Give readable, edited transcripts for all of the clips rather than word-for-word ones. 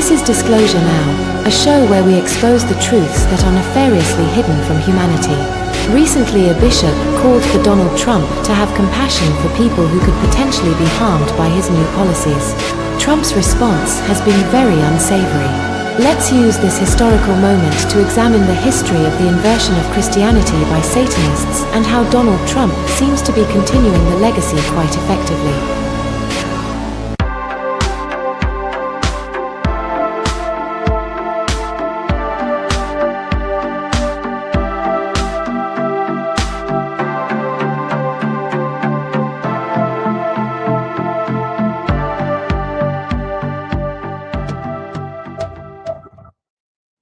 This is Disclosure Now, a show where we expose the truths that are nefariously hidden from humanity. Recently, a bishop called for Donald Trump to have compassion for people who could potentially be harmed by his new policies. Trump's response has been very unsavory. Let's use this historical moment to examine the history of the inversion of Christianity by Satanists and how Donald Trump seems to be continuing the legacy quite effectively.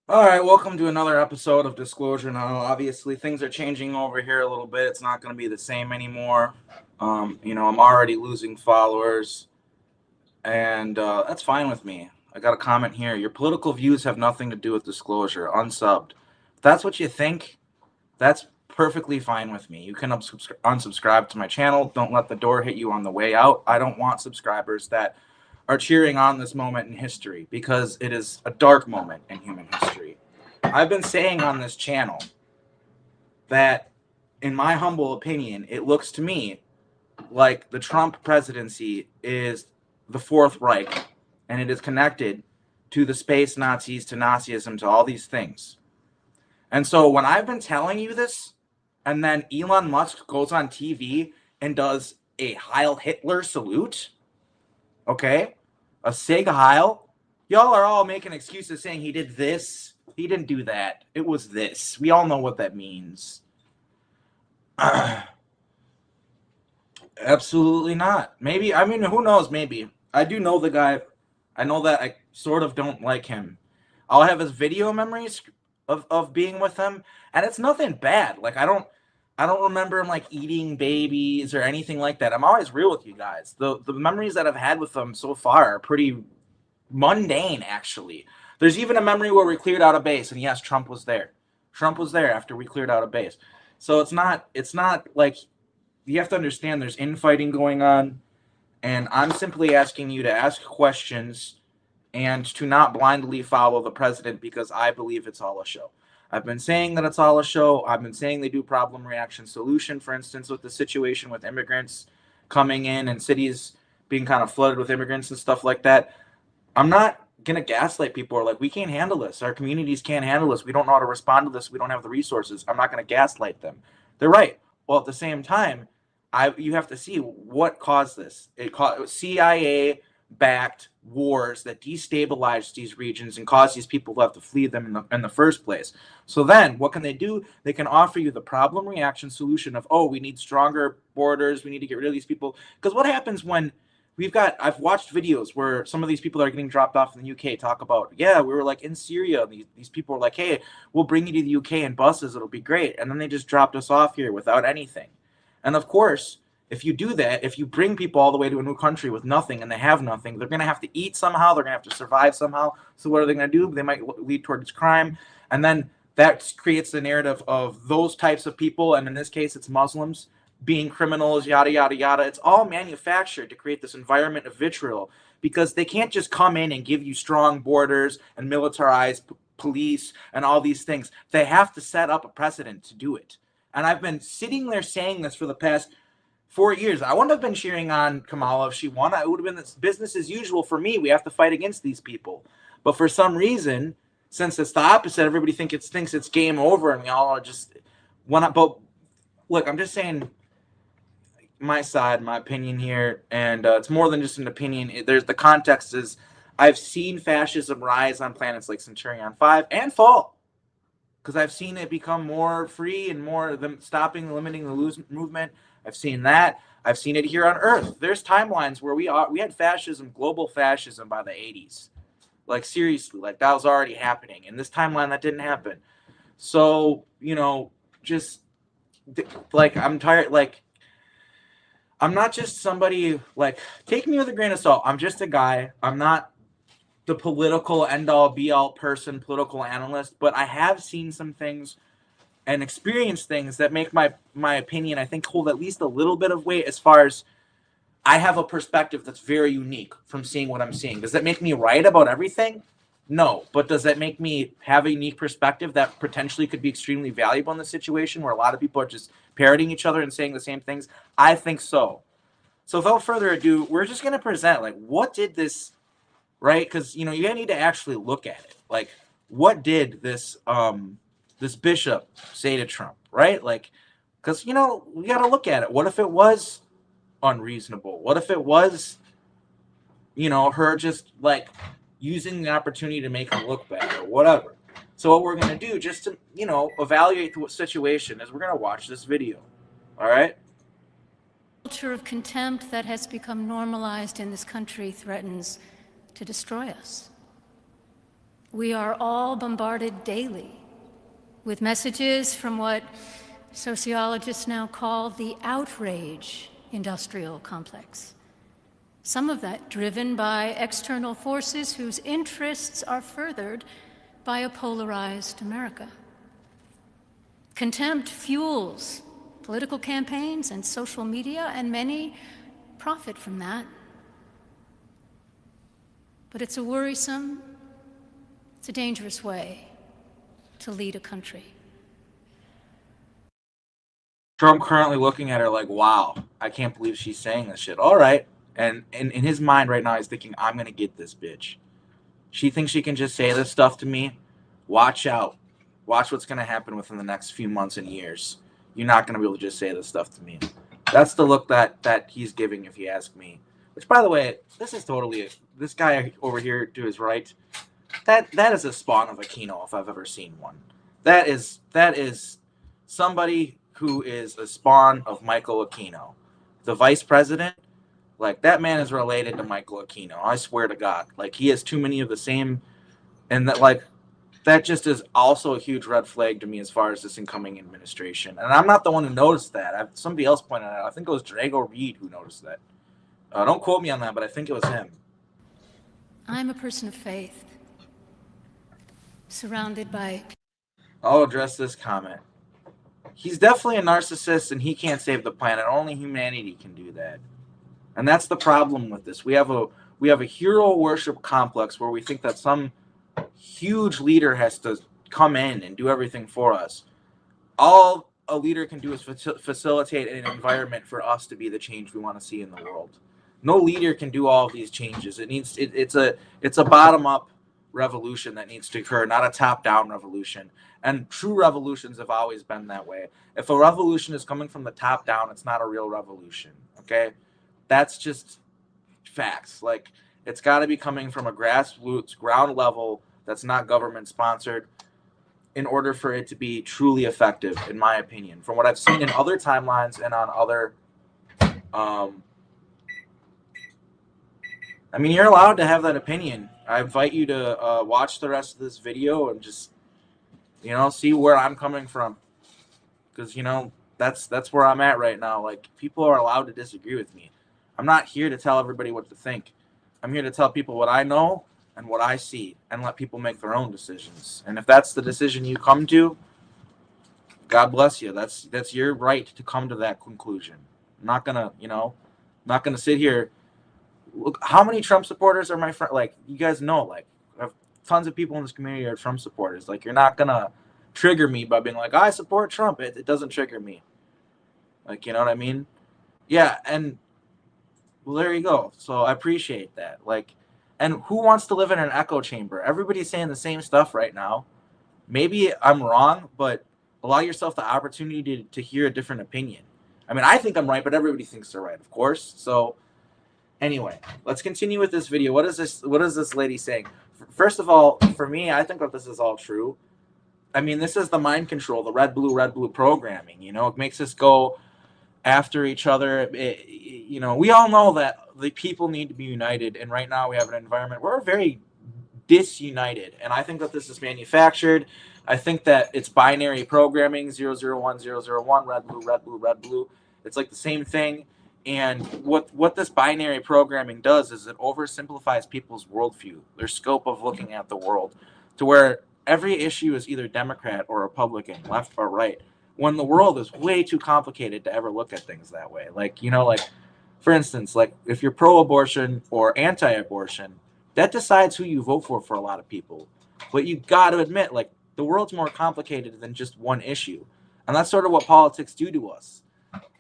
Alright, welcome to another episode of Disclosure Now. Obviously, things are changing over here a little bit. It's not going to be the same anymore. I'm already losing followers, and that's fine with me. I got a comment here. Your political views have nothing to do with disclosure. Unsubbed. If that's what you think, that's perfectly fine with me. You can unsubscribe to my channel. Don't let the door hit you on the way out. I don't want subscribers that are cheering on this moment in history because it is a dark moment in human history. I've been saying on this channel that, in my humble opinion, it looks to me like the Trump presidency is the Fourth Reich, and it is connected to the space Nazis, to Nazism, to all these things. And so when I've been telling you this, and then Elon Musk goes on TV and does a Heil Hitler salute, okay, a Sig Heil. Y'all are all making excuses saying he did this. He didn't do that. It was this. We all know what that means. Absolutely not. Maybe, who knows, maybe. I do know the guy. I know that I sort of don't like him. I'll have his video memories of being with him, and it's nothing bad. Like, I don't remember him like eating babies or anything like that. I'm always real with you guys. The memories that I've had with him so far are pretty mundane, actually. There's even a memory where we cleared out a base, and yes, Trump was there. Trump was there after we cleared out a base. So it's not like, you have to understand there's infighting going on, and I'm simply asking you to ask questions and to not blindly follow the president because I believe it's all a show. I've been saying that it's all a show. I've been saying they do problem, reaction, solution. For instance, with the situation with immigrants coming in and cities being kind of flooded with immigrants and stuff like that. I'm not going to gaslight people or like, we can't handle this. Our communities can't handle this. We don't know how to respond to this. We don't have the resources. I'm not going to gaslight them. They're right. Well, at the same time, you have to see what caused this. It caused CIA-backed wars that destabilized these regions and caused these people to have to flee them in the first place. So then what can they do? They can offer you the problem reaction solution of, oh, we need stronger borders, we need to get rid of these people. Because what happens when I've watched videos where some of these people that are getting dropped off in the UK talk about, yeah, we were like in Syria, these people were like, hey, we'll bring you to the UK in buses, it'll be great. And then they just dropped us off here without anything. And of course, if you do that, if you bring people all the way to a new country with nothing and they have nothing, they're going to have to eat somehow. They're going to have to survive somehow. So what are they going to do? They might lead towards crime. And then that creates the narrative of those types of people. And in this case, it's Muslims being criminals, yada, yada, yada. It's all manufactured to create this environment of vitriol because they can't just come in and give you strong borders and militarized police and all these things. They have to set up a precedent to do it. And I've been sitting there saying this for the past 4 years. I wouldn't have been cheering on Kamala if she won. It would have been this business as usual for me. We have to fight against these people. But for some reason, since it's the opposite, everybody thinks it's game over, and we all are just want to. But look, I'm just saying my side, my opinion here, and it's more than just an opinion. There's the context is I've seen fascism rise on planets like Centurion 5 and fall. Because I've seen it become more free and more them stopping, limiting the movement. I've seen that. I've seen it here on Earth. There's timelines where we had fascism, global fascism by the 80s. Like, seriously, like that was already happening. In this timeline, that didn't happen. So, just like I'm tired. Like, I'm not just somebody, like, take me with a grain of salt. I'm just a guy. I'm not the political end-all, be-all person, political analyst, but I have seen some things and experienced things that make my opinion, I think, hold at least a little bit of weight as far as I have a perspective that's very unique from seeing what I'm seeing. Does that make me right about everything? No, but does that make me have a unique perspective that potentially could be extremely valuable in the situation where a lot of people are just parroting each other and saying the same things? I think so. So without further ado, we're just going to present, like, what did this, right? Because, you know, you need to actually look at it. Like, what did this this bishop say to Trump, right? Like, because, you know, we got to look at it. What if it was unreasonable? What if it was, you know, her just, like, using the opportunity to make him look bad or whatever? So what we're going to do, just to, you know, evaluate the situation, is we're going to watch this video. All right? Culture of contempt that has become normalized in this country threatens to destroy us. We are all bombarded daily with messages from what sociologists now call the outrage industrial complex. Some of that driven by external forces whose interests are furthered by a polarized America. Contempt fuels political campaigns and social media, and many profit from that. But it's a worrisome, it's a dangerous way to lead a country. Trump currently looking at her like, wow, I can't believe she's saying this shit. All right. And in his mind right now, he's thinking, I'm going to get this bitch. She thinks she can just say this stuff to me. Watch out. Watch what's going to happen within the next few months and years. You're not going to be able to just say this stuff to me. That's the look that he's giving, if you ask me. Which, by the way, this is totally this guy over here to his right. That is a spawn of Aquino, if I've ever seen one. That is somebody who is a spawn of Michael Aquino, the vice president. Like, that man is related to Michael Aquino. I swear to God. Like, he has too many of the same, and that just is also a huge red flag to me as far as this incoming administration. And I'm not the one who noticed that. Somebody else pointed it out. I think it was Drago Reed who noticed that. Don't quote me on that, but I think it was him. I'm a person of faith, surrounded by... I'll address this comment. He's definitely a narcissist, and he can't save the planet. Only humanity can do that. And that's the problem with this. We have a hero worship complex where we think that some huge leader has to come in and do everything for us. All a leader can do is facilitate an environment for us to be the change we want to see in the world. No leader can do all of these changes. It's a bottom-up revolution that needs to occur, not a top-down revolution. And true revolutions have always been that way. If a revolution is coming from the top down, it's not a real revolution. Okay? That's just facts. Like, it's got to be coming from a grassroots, ground level that's not government sponsored in order for it to be truly effective, in my opinion. From what I've seen in other timelines and on other, I mean, you're allowed to have that opinion. I invite you to watch the rest of this video and just, you know, see where I'm coming from. Because, you know, that's where I'm at right now. Like, people are allowed to disagree with me. I'm not here to tell everybody what to think. I'm here to tell people what I know and what I see and let people make their own decisions. And if that's the decision you come to, God bless you. That's your right to come to that conclusion. I'm not going to, you know, not going to sit here. Look, how many Trump supporters are my friend? Like, you guys know, like, I have tons of people in this community are Trump supporters. Like, you're not going to trigger me by being like, I support Trump. It doesn't trigger me. Like, you know what I mean? Yeah, and well, there you go. So I appreciate that. Like, and who wants to live in an echo chamber? Everybody's saying the same stuff right now. Maybe I'm wrong, but allow yourself the opportunity to hear a different opinion. I mean, I think I'm right, but everybody thinks they're right, of course. So anyway, let's continue with this video. What is this lady saying? First of all, for me, I think that this is all true. I mean, this is the mind control, the red, blue programming. You know, it makes us go after each other. You know, we all know that the people need to be united, and right now we have an environment where we're very disunited, and I think that this is manufactured. I think that it's binary programming, 001, 001, red, blue. It's like the same thing. And what this binary programming does is it oversimplifies people's worldview, their scope of looking at the world, to where every issue is either Democrat or Republican, left or right, when the world is way too complicated to ever look at things that way. Like, you know, like, for instance, like, if you're pro-abortion or anti-abortion, That decides who you vote for a lot of people. But you got to admit, like, the world's more complicated than just one issue. And that's sort of what politics do to us.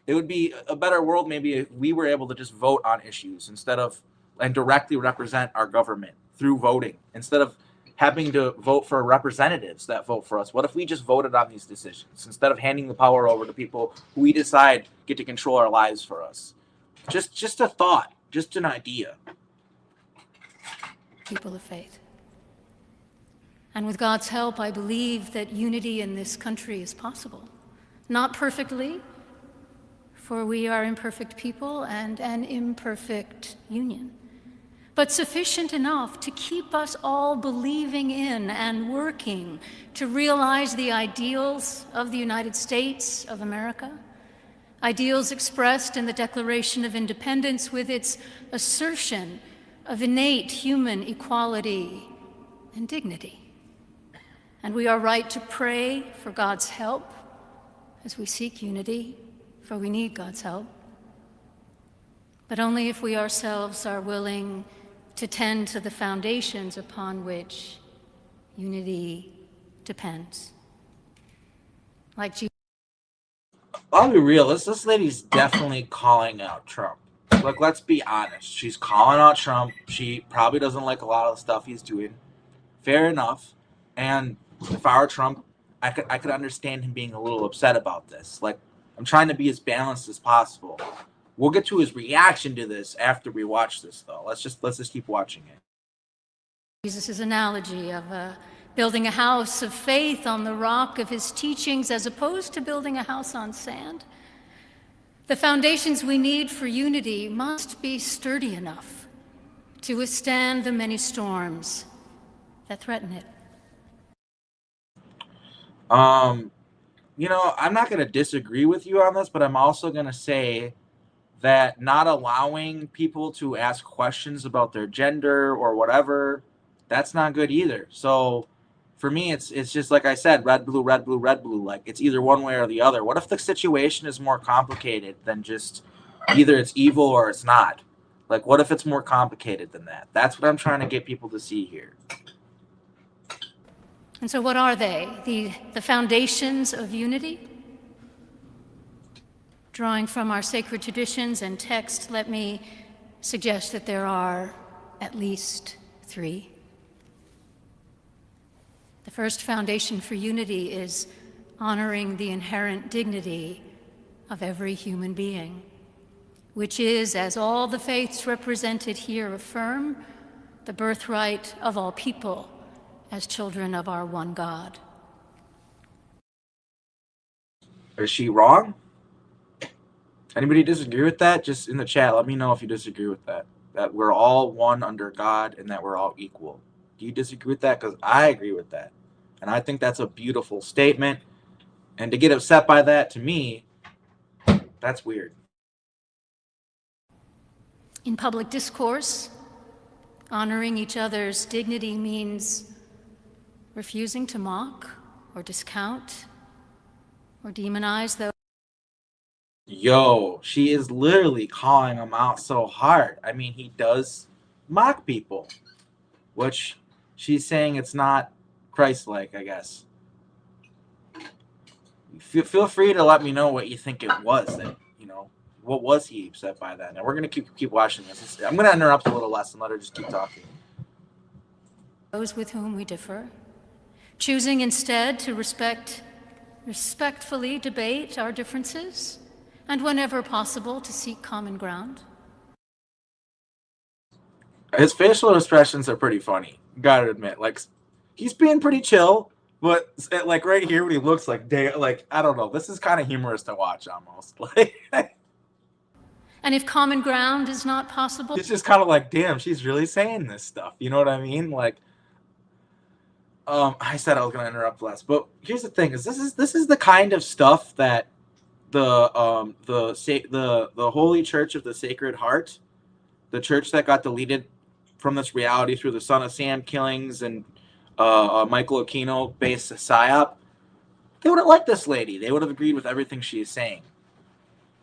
It would be a better world maybe if we were able to just vote on issues instead of, and directly represent our government through voting, instead of having to vote for representatives that vote for us. What if we just voted on these decisions instead of handing the power over to people who we decide get to control our lives for us? Just a thought, just an idea. People of faith. And with God's help, I believe that unity in this country is possible. Not perfectly, for we are imperfect people and an imperfect union, but sufficient enough to keep us all believing in and working to realize the ideals of the United States of America, ideals expressed in the Declaration of Independence with its assertion of innate human equality and dignity. And we are right to pray for God's help as we seek unity, for we need God's help. But only if we ourselves are willing to tend to the foundations upon which unity depends. Like Jesus. I'll be real, this lady's definitely calling out Trump. Like, let's be honest. She's calling out Trump. She probably doesn't like a lot of the stuff he's doing. Fair enough. And if I were Trump, I could understand him being a little upset about this. Like, I'm trying to be as balanced as possible. We'll get to his reaction to this after we watch this, though. Let's just keep watching it. Jesus' analogy of building a house of faith on the rock of his teachings as opposed to building a house on sand. The foundations we need for unity must be sturdy enough to withstand the many storms that threaten it. You know, I'm not going to disagree with you on this, but I'm also going to say that not allowing people to ask questions about their gender or whatever, that's not good either. So for me, it's just like I said, red, blue, red, blue, red, blue. Like, it's either one way or the other. What if the situation is more complicated than just either it's evil or it's not? Like, what if it's more complicated than that? That's what I'm trying to get people to see here. And so what are they? The foundations of unity? Drawing from our sacred traditions and text, let me suggest that there are at least three. The first foundation for unity is honoring the inherent dignity of every human being, which is, as all the faiths represented here affirm, the birthright of all people as children of our one God. Is she wrong? Anybody disagree with that? Just in the chat, let me know if you disagree with that. That we're all one under God and that we're all equal. Do you disagree with that? Because I agree with that. And I think that's a beautiful statement. And to get upset by that, to me, that's weird. In public discourse, honoring each other's dignity means refusing to mock or discount or demonize those. Yo, she is literally calling him out so hard. I mean, he does mock people, which she's saying it's not Christ-like, I guess. Feel free to let me know what you think it was. That, you know, what was he upset by that? Now we're gonna keep watching this. I'm gonna interrupt a little less and let her just keep talking. Those with whom we differ, choosing instead to respectfully debate our differences, and whenever possible to seek common ground. His facial expressions are pretty funny, gotta admit. Like, he's being pretty chill, but like right here when he looks like I don't know, this is kind of humorous to watch almost. Like, and if common ground is not possible, it's just kind of like, damn, she's really saying this stuff. You know what I mean? Like, I said I was gonna interrupt less, but here's the thing: is this is the kind of stuff that the Holy Church of the Sacred Heart, the church that got deleted from this reality through the Son of Sam killings and Michael Aquino based psyop, they would have liked this lady. They would have agreed with everything she is saying.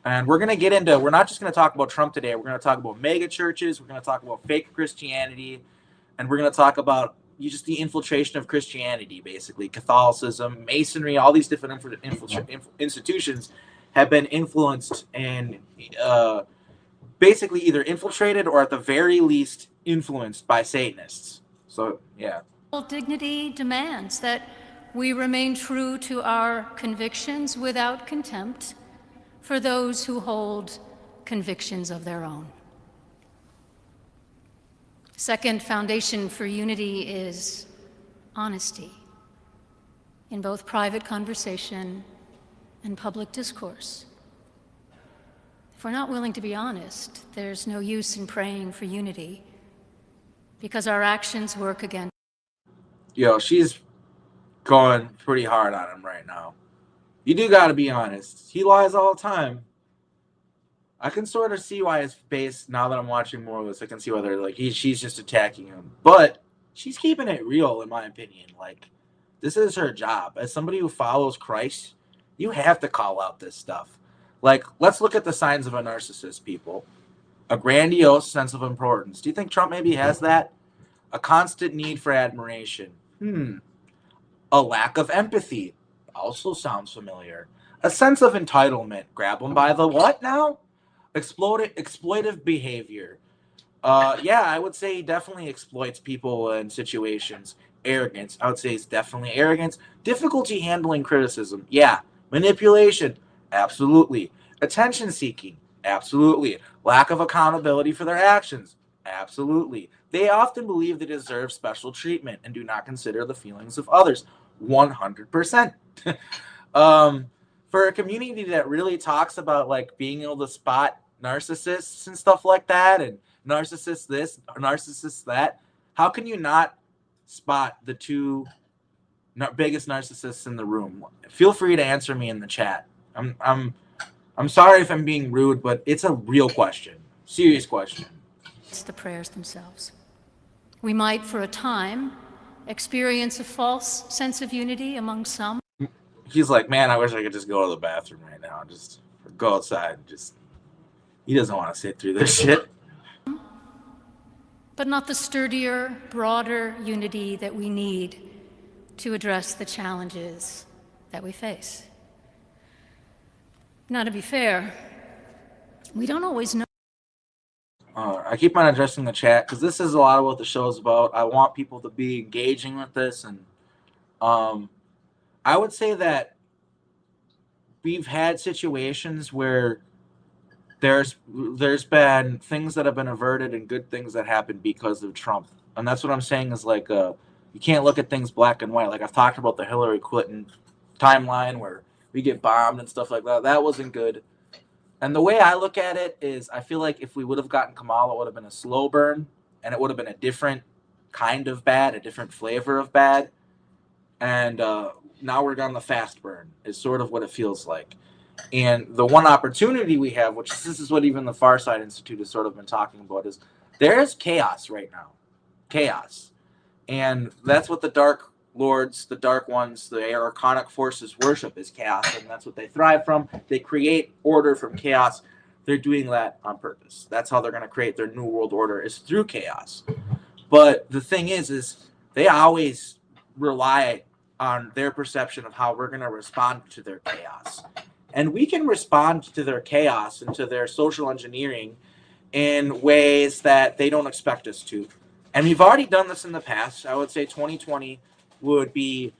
And we're gonna get into. We're not just gonna talk about Trump today. We're gonna talk about mega churches. We're gonna talk about fake Christianity. and we're going to talk about just the infiltration of Christianity, basically Catholicism, Masonry, all these different institutions have been influenced and basically either infiltrated or at the very least influenced by Satanists. So, yeah. Dignity demands that we remain true to our convictions without contempt for those who hold convictions of their own. Second foundation for unity is honesty in both private conversation and public discourse. If we're not willing to be honest, there's no use in praying for unity, because our actions work against. Yo, she's going pretty hard on him right now. You do got to be honest. He lies all the time. I can sort of see why his base, now that I'm watching more of this, I can see whether like she's just attacking him. But she's keeping it real, in my opinion. Like, this is her job. As somebody who follows Christ, you have to call out this stuff. Like, let's look at the signs of a narcissist, people. A grandiose sense of importance. Do you think Trump maybe has that? A constant need for admiration. A lack of empathy. Also sounds familiar. A sense of entitlement. Grab them by the what now? Exploitive behavior. Yeah, I would say he definitely exploits people in situations. Arrogance. I would say it's definitely arrogance. Difficulty handling criticism. Yeah. Manipulation. Absolutely. Attention seeking. Absolutely. Lack of accountability for their actions. Absolutely. They often believe they deserve special treatment and do not consider the feelings of others. 100%. For a community that really talks about like being able to spot narcissists and stuff like that, and narcissist this, narcissist that, how can you not spot the two biggest narcissists in the room? Feel free to answer me in the chat. I'm sorry if I'm being rude, but it's a real question, serious question. It's the prayers themselves. We might, for a time, experience a false sense of unity among some. He's like, man, I wish I could just go to the bathroom right now. Just go outside. He doesn't want to sit through this shit. But not the sturdier, broader unity that we need to address the challenges that we face. Now, to be fair, we don't always know. I keep on addressing the chat because this is a lot of what the show is about. I want people to be engaging with this, and I would say that we've had situations where there's been things that have been averted and good things that happened because of Trump, and that's what I'm saying is like you can't look at things black and white. Like I've talked about the Hillary Clinton timeline where we get bombed and stuff like that. That wasn't good. And the way I look at it is I feel like if we would have gotten Kamala, it would have been a slow burn, and it would have been a different kind of bad, a different flavor of bad. And now we're on the fast burn is sort of what it feels like. And the one opportunity we have, which this is what even the Far Side Institute has sort of been talking about, is there's chaos right now. Chaos. And that's what the Dark Lords, the Dark Ones, the Archonic forces worship is chaos, and that's what they thrive from. They create order from chaos. They're doing that on purpose. That's how they're going to create their new world order, is through chaos. But the thing is they always rely on their perception of how we're going to respond to their chaos. And we can respond to their chaos and to their social engineering in ways that they don't expect us to. And we've already done this in the past. I would say 2020 would be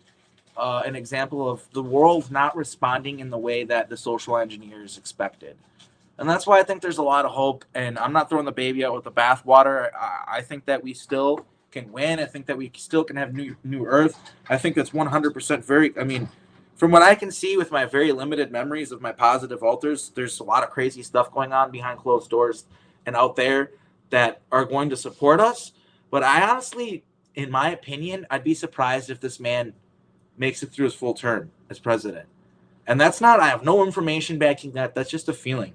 an example of the world not responding in the way that the social engineers expected. And that's why I think there's a lot of hope. And I'm not throwing the baby out with the bathwater. I think that we still can win. I think that we still can have new Earth. I think that's 100% from what I can see with my very limited memories of my positive alters, there's a lot of crazy stuff going on behind closed doors and out there that are going to support us. But I honestly, in my opinion, I'd be surprised if this man makes it through his full term as president. And that's not, I have no information backing that. That's just a feeling.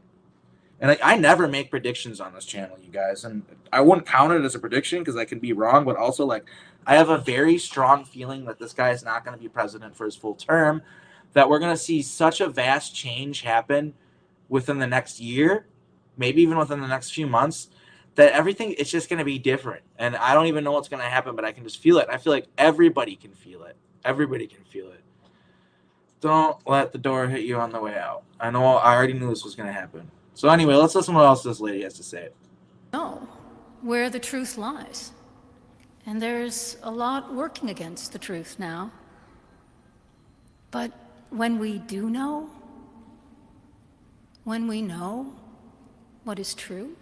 And I never make predictions on this channel, you guys. And I wouldn't count it as a prediction because I can be wrong. But also, I have a very strong feeling that this guy is not going to be president for his full term, that we're going to see such a vast change happen within the next year, maybe even within the next few months, that everything is just going to be different. And I don't even know what's going to happen, but I can just feel it. I feel like everybody can feel it. Everybody can feel it. Don't let the door hit you on the way out. I know I already knew this was going to happen. So anyway, let's listen to what else this lady has to say. Know where the truth lies. And there's a lot working against the truth now. But when we do know, when we know what is true,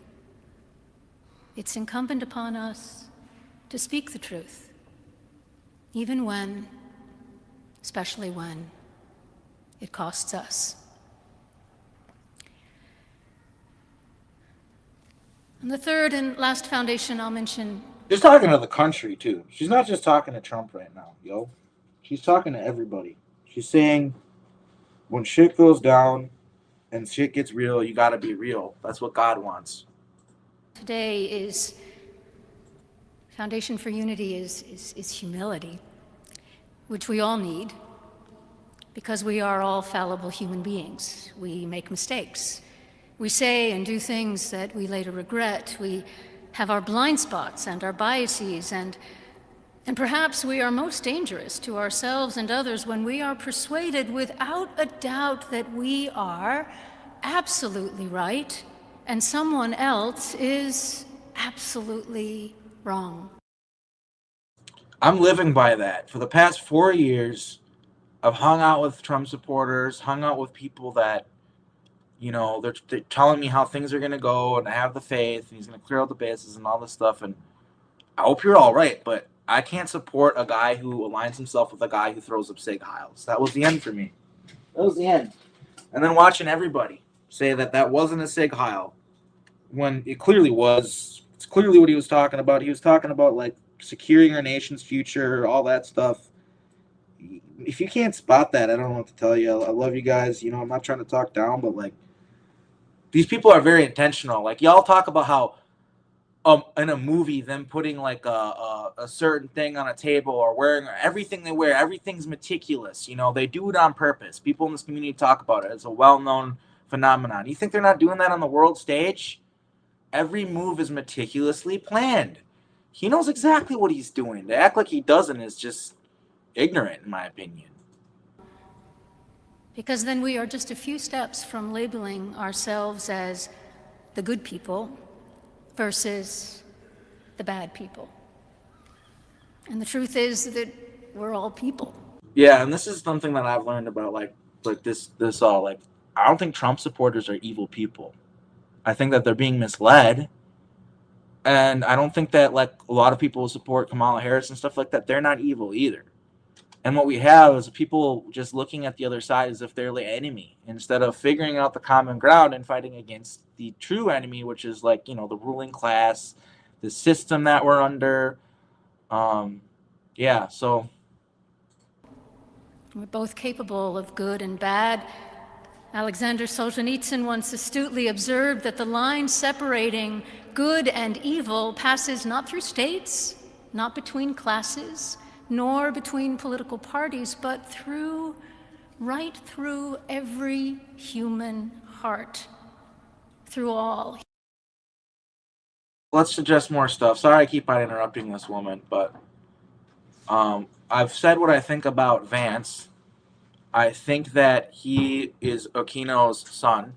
it's incumbent upon us to speak the truth, even when, especially when, it costs us. And the third and last foundation I'll mention. She's talking to the country, too. She's not just talking to Trump right now, yo. She's talking to everybody. She's saying, when shit goes down and shit gets real, you gotta be real. That's what God wants. Today is, foundation for unity is humility, which we all need, because we are all fallible human beings. We make mistakes. We say and do things that we later regret. We have our blind spots and our biases, and perhaps we are most dangerous to ourselves and others when we are persuaded without a doubt that we are absolutely right and someone else is absolutely wrong. I'm living by that. For the past 4 years, I've hung out with Trump supporters, hung out with people that, you know, they're telling me how things are going to go, and I have the faith, and he's going to clear out the bases and all this stuff, and I hope you're all right, but I can't support a guy who aligns himself with a guy who throws up sig heils. That was the end for me. That was the end. And then watching everybody say that wasn't a sig heil when it clearly was. It's clearly what he was talking about. He was talking about, like, securing our nation's future, all that stuff. If you can't spot that, I don't know what to tell you. I love you guys. You know, I'm not trying to talk down, but, like, these people are very intentional. Like, y'all talk about how in a movie, them putting like a certain thing on a table or wearing everything they wear, everything's meticulous. You know, they do it on purpose. People in this community talk about it. It's a well-known phenomenon. You think they're not doing that on the world stage? Every move is meticulously planned. He knows exactly what he's doing. To act like he doesn't is just ignorant, in my opinion. Because then we are just a few steps from labeling ourselves as the good people versus the bad people. And the truth is that we're all people. Yeah, and this is something that I've learned about like this all. Like, I don't think Trump supporters are evil people. I think that they're being misled. And I don't think that like a lot of people who support Kamala Harris and stuff like that, they're not evil either. And what we have is people just looking at the other side as if they're the enemy instead of figuring out the common ground and fighting against the true enemy, which is like, you know, the ruling class, the system that we're under. Yeah, so. We're both capable of good and bad. Alexander Solzhenitsyn once astutely observed that the line separating good and evil passes not through states, not between classes, nor between political parties, but right through every human heart, through all. Let's suggest more stuff. Sorry I keep on interrupting this woman, but I've said what I think about Vance. I think that he is Aquino's son,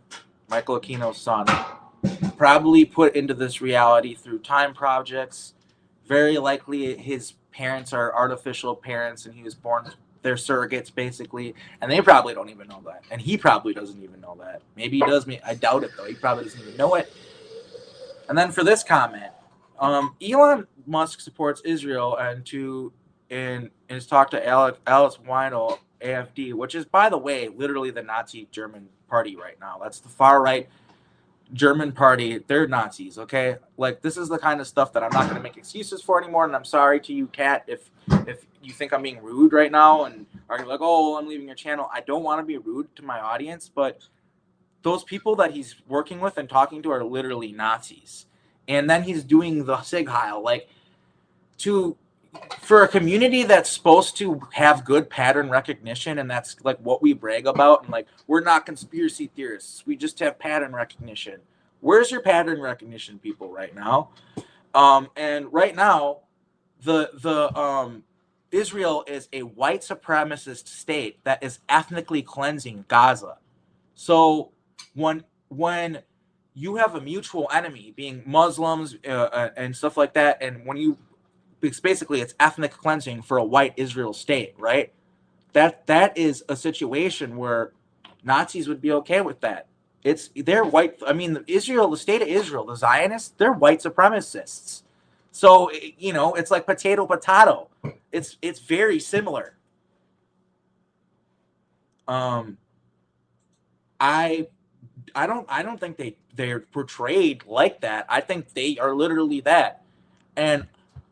Michael Aquino's son, probably put into this reality through time projects. Very likely his parents are artificial parents and he was born, they're surrogates basically, and they probably don't even know that. And he probably doesn't even know that. Maybe he does. I doubt it though. He probably doesn't even know it. And then for this comment, Elon Musk supports Israel and has talked to Alice Weidel, AFD, which is, by the way, literally the Nazi German party right now. That's the far right German party. They're Nazis, okay? Like, this is the kind of stuff that I'm not going to make excuses for anymore, and I'm sorry to you, Kat, if you think I'm being rude right now and are like, oh, I'm leaving your channel. I don't want to be rude to my audience, but those people that he's working with and talking to are literally Nazis. And then he's doing the Sig Heil, like, for a community that's supposed to have good pattern recognition, and that's like what we brag about, and like, we're not conspiracy theorists, we just have pattern recognition. Where's your pattern recognition, people, right now? And right now, the Israel is a white supremacist state that is ethnically cleansing Gaza. So when you have a mutual enemy, being Muslims and stuff like that, and when you, because basically it's ethnic cleansing for a white Israel state, right? That is a situation where Nazis would be okay with that. They're white. I mean, Israel, the state of Israel, the Zionists, they're white supremacists. So it's like potato. It's very similar. I don't think they're portrayed like that. I think they are literally that. And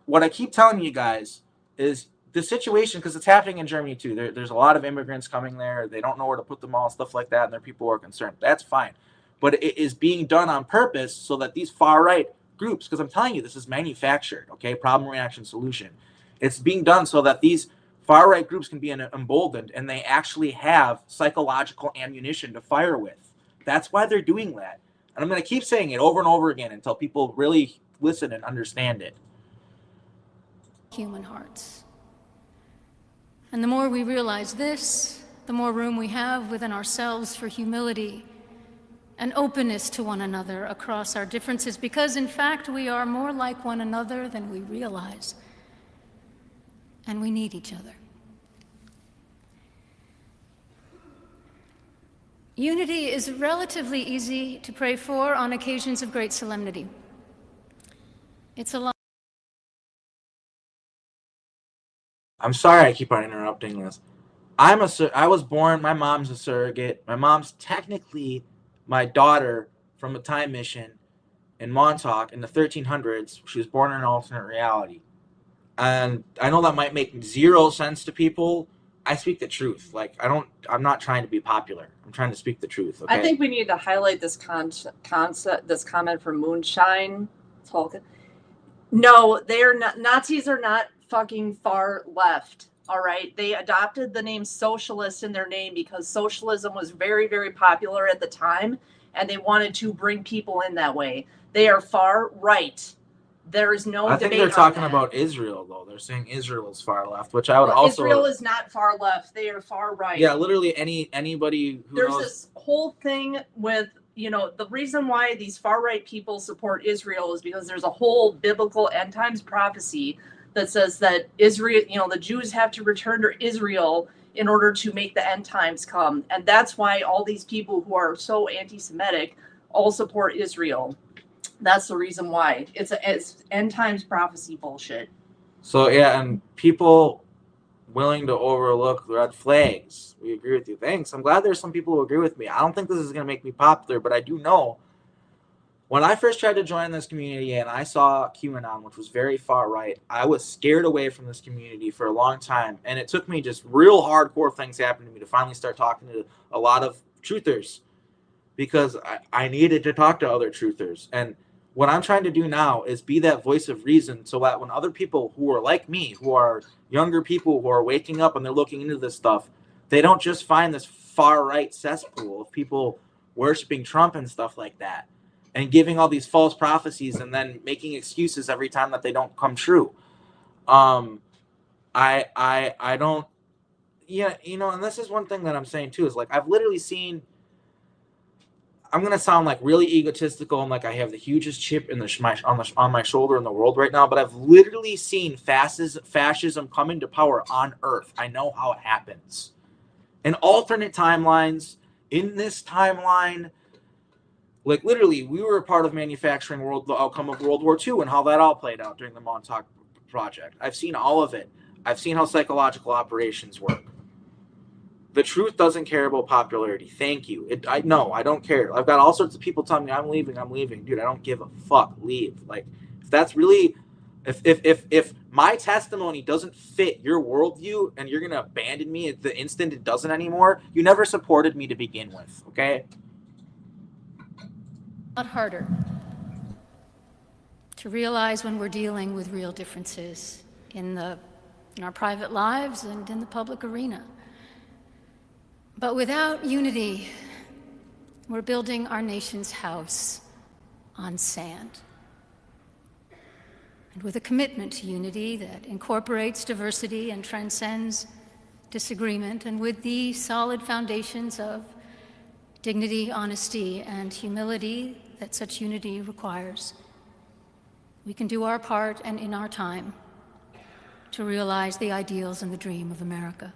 what I keep telling you guys is the situation, because it's happening in Germany too. There's a lot of immigrants coming there. They don't know where to put them all, stuff like that, and their people are concerned. That's fine. But it is being done on purpose so that these far-right groups, because I'm telling you, this is manufactured, okay? Problem, reaction, solution. It's being done so that these far-right groups can be emboldened, and they actually have psychological ammunition to fire with. That's why they're doing that. And I'm going to keep saying it over and over again until people really listen and understand it. Human hearts. And the more we realize this, the more room we have within ourselves for humility and openness to one another across our differences, because in fact we are more like one another than we realize. And we need each other. Unity is relatively easy to pray for on occasions of great solemnity. It's a lot. I'm sorry I keep on interrupting this. I was born, my mom's a surrogate. My mom's technically my daughter from a time mission in Montauk in the 1300s. She was born in an alternate reality. And I know that might make zero sense to people. I speak the truth. Like, I'm not trying to be popular. I'm trying to speak the truth. Okay? I think we need to highlight this concept, this comment from Moonshine Tolkien. No, they are not. Nazis are not fucking far left. All right. They adopted the name socialist in their name because socialism was very, very popular at the time, and they wanted to bring people in that way. They are far right. There is no debate. I think they're talking about Israel, though. They're saying Israel is far left, which I would also. Israel is not far left. They are far right. Yeah, literally anybody who There's knows. this whole thing with, the reason why these far right people support Israel is because there's a whole biblical end times prophecy that says that Israel, the Jews have to return to Israel in order to make the end times come. And that's why all these people who are so anti-Semitic all support Israel. That's the reason why. It's end times prophecy bullshit. So yeah, and people willing to overlook the red flags. We agree with you. Thanks. I'm glad there's some people who agree with me. I don't think this is going to make me popular, but I do know when I first tried to join this community and I saw QAnon, which was very far right, I was scared away from this community for a long time. And it took me just real hardcore things happening to me to finally start talking to a lot of truthers, because I needed to talk to other truthers. And what I'm trying to do now is be that voice of reason, so that when other people who are like me, who are younger people who are waking up and they're looking into this stuff, they don't just find this far right cesspool of people worshiping Trump and stuff like that, and giving all these false prophecies and then making excuses every time that they don't come true. I don't, and this is one thing that I'm saying too, is like, I've literally seen, I'm gonna sound like really egotistical and like I have the hugest chip in on my shoulder in the world right now, but I've literally seen fascism come into power on Earth. I know how it happens. In alternate timelines, in this timeline, like literally, we were a part of manufacturing the outcome of World War II and how that all played out during the Montauk Project. I've seen all of it. I've seen how psychological operations work. The truth doesn't care about popularity. Thank you. I don't care. I've got all sorts of people telling me I'm leaving. Dude, I don't give a fuck. Leave. Like, if that's really, if my testimony doesn't fit your worldview and you're gonna abandon me at the instant it doesn't anymore, you never supported me to begin with. Okay. Not harder to realize when we're dealing with real differences in our private lives and in the public arena. But without unity, we're building our nation's house on sand. And with a commitment to unity that incorporates diversity and transcends disagreement, and with the solid foundations of dignity, honesty, and humility that such unity requires, we can do our part and in our time to realize the ideals and the dream of America.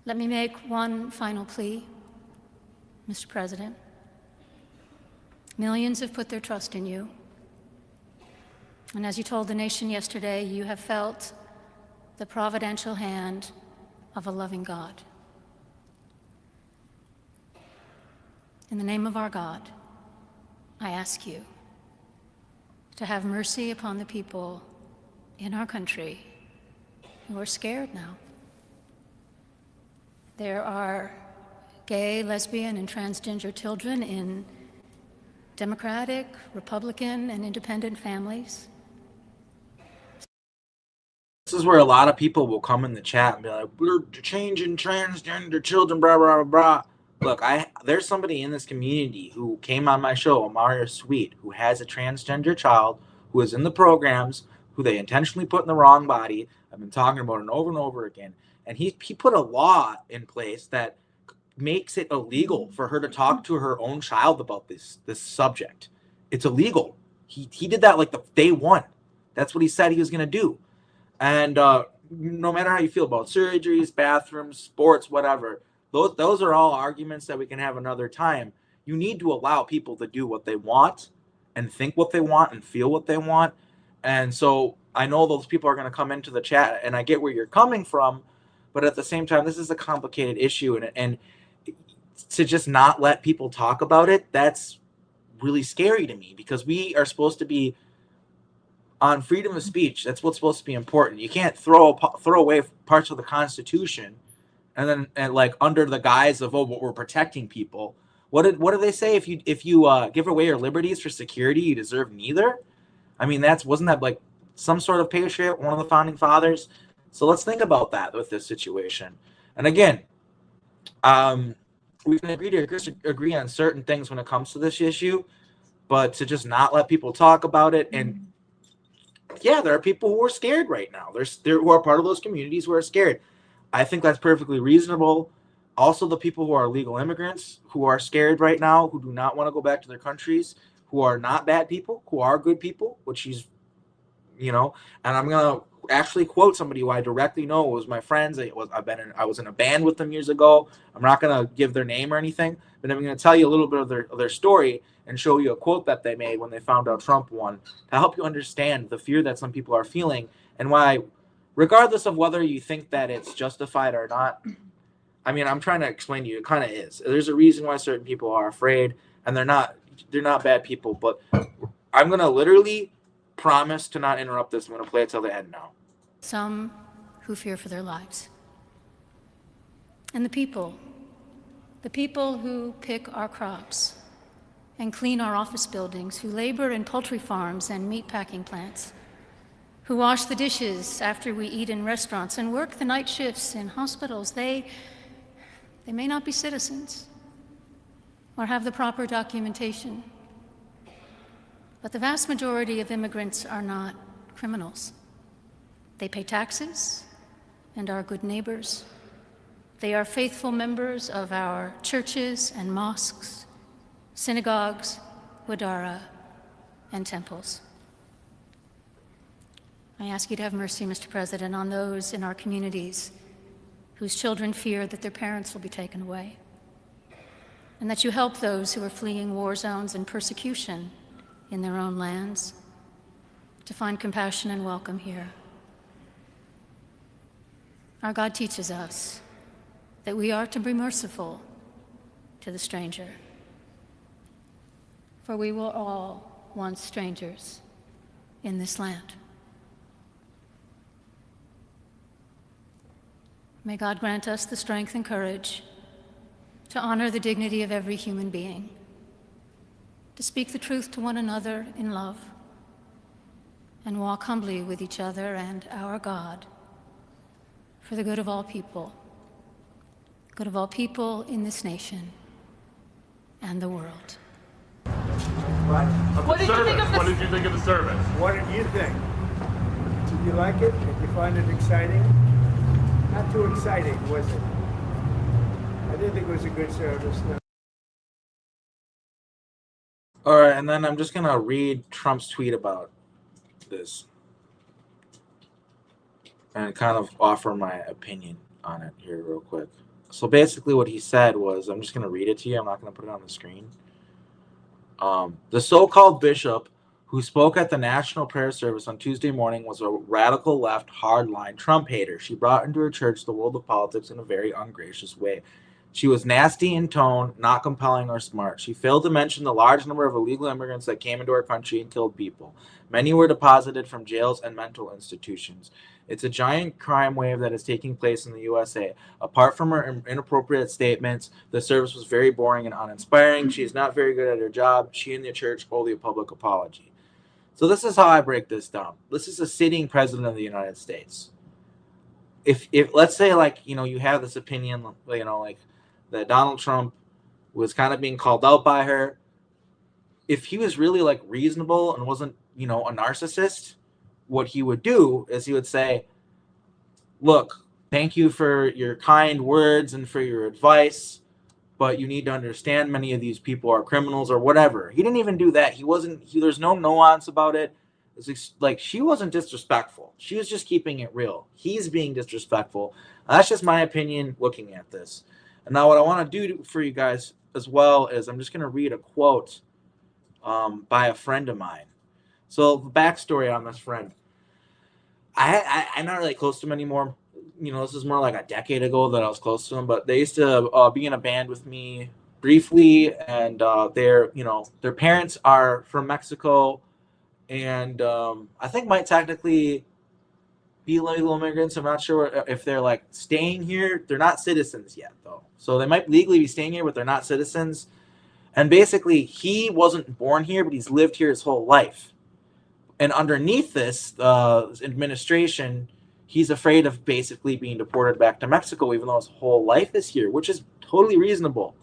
Let me make one final plea, Mr. President. Millions have put their trust in you. And as you told the nation yesterday, you have felt the providential hand of a loving God. In the name of our God, I ask you to have mercy upon the people in our country who are scared now. There are gay, lesbian, and transgender children in Democratic, Republican, and independent families. This is where a lot of people will come in the chat and be like, we're changing transgender children, blah, blah, blah, blah. Look, there's somebody in this community who came on my show, Amaria Sweet, who has a transgender child who is in the programs, who they intentionally put in the wrong body. I've been talking about it over and over again. And he put a law in place that makes it illegal for her to talk to her own child about this subject. It's illegal. He did that like the day one. That's what he said he was going to do. And no matter how you feel about surgeries, bathrooms, sports, whatever, those are all arguments that we can have another time. You need to allow people to do what they want and think what they want and feel what they want. And so I know those people are going to come into the chat, and I get where you're coming from, but at the same time, this is a complicated issue, and to just not let people talk about it, that's really scary to me, because we are supposed to be on freedom of speech. That's what's supposed to be important. You can't throw away parts of the Constitution and then like under the guise of, what we're protecting people. What do they say? If you give away your liberties for security, you deserve neither. I mean, wasn't that like some sort of patriot, one of the founding fathers? So let's think about that with this situation. And again, we can agree on certain things when it comes to this issue, but to just not let people talk about it. And yeah, there are people who are scared right now. There who are part of those communities who are scared. I think that's perfectly reasonable. Also, the people who are illegal immigrants who are scared right now, who do not want to go back to their countries, who are not bad people, who are good people, which he's, and I'm gonna actually quote somebody who I directly know was my friends. I was in a band with them years ago. I'm not gonna give their name or anything, but I'm gonna tell you a little bit of their story and show you a quote that they made when they found out Trump won, to help you understand the fear that some people are feeling and why, regardless of whether you think that it's justified or not. I mean, I'm trying to explain to you, it kind of is. There's a reason why certain people are afraid, and they're not bad people, but I'm gonna literally promise to not interrupt this. I'm gonna play it till the end now. Some who fear for their lives. And the people who pick our crops and clean our office buildings, who labor in poultry farms and meat packing plants, who wash the dishes after we eat in restaurants and work the night shifts in hospitals, they may not be citizens or have the proper documentation, but the vast majority of immigrants are not criminals. They pay taxes and are good neighbors. They are faithful members of our churches and mosques, synagogues, wadara, and temples. I ask you to have mercy, Mr. President, on those in our communities whose children fear that their parents will be taken away, and that you help those who are fleeing war zones and persecution in their own lands to find compassion and welcome here. Our God teaches us that we are to be merciful to the stranger, for we were all once strangers in this land. May God grant us the strength and courage to honor the dignity of every human being, to speak the truth to one another in love, and walk humbly with each other and our God for the good of all people. good of all people in this nation and the world. What did you think of this? What did you think of the service? What did you think? Did you like it? Did you find it exciting? Not too exciting, was it? I didn't think it was a good service. No. All right, and then I'm just gonna read Trump's tweet about this and kind of offer my opinion on it here real quick. So basically what he said was, I'm just gonna read it to you. I'm not gonna put it on the screen. The so-called bishop who spoke at the National Prayer Service on Tuesday morning was a radical left hardline Trump hater. She brought into her church the world of politics in a very ungracious way. She was nasty in tone, not compelling or smart. She failed to mention the large number of illegal immigrants that came into our country and killed people. Many were deposited from jails and mental institutions. It's a giant crime wave that is taking place in the USA. Apart from her inappropriate statements, the service was very boring and uninspiring. She is not very good at her job. She and the church owe the public apology. So this is how I break this down. This is a sitting president of the United States. If let's say, like, you know, you have this opinion, you know, like that Donald Trump was kind of being called out by her. If he was really like reasonable and wasn't, you know, a narcissist, what he would do is he would say, look, thank you for your kind words and for your advice, but you need to understand many of these people are criminals or whatever. He didn't even do that. There's no nuance about it. It's like, she wasn't disrespectful. She was just keeping it real. He's being disrespectful. That's just my opinion looking at this. And now what I want to do for you guys as well is I'm just going to read a quote by a friend of mine. So the backstory on this friend. I'm not really close to him anymore. You know, this is more like a decade ago that I was close to him, but they used to be in a band with me briefly, and their parents are from Mexico, and I think might technically be legal immigrants. I'm not sure if they're like staying here. They're not citizens yet, though. So they might legally be staying here, but they're not citizens. And basically, he wasn't born here, but he's lived here his whole life. And underneath this administration, he's afraid of basically being deported back to Mexico, even though his whole life is here, which is totally reasonable.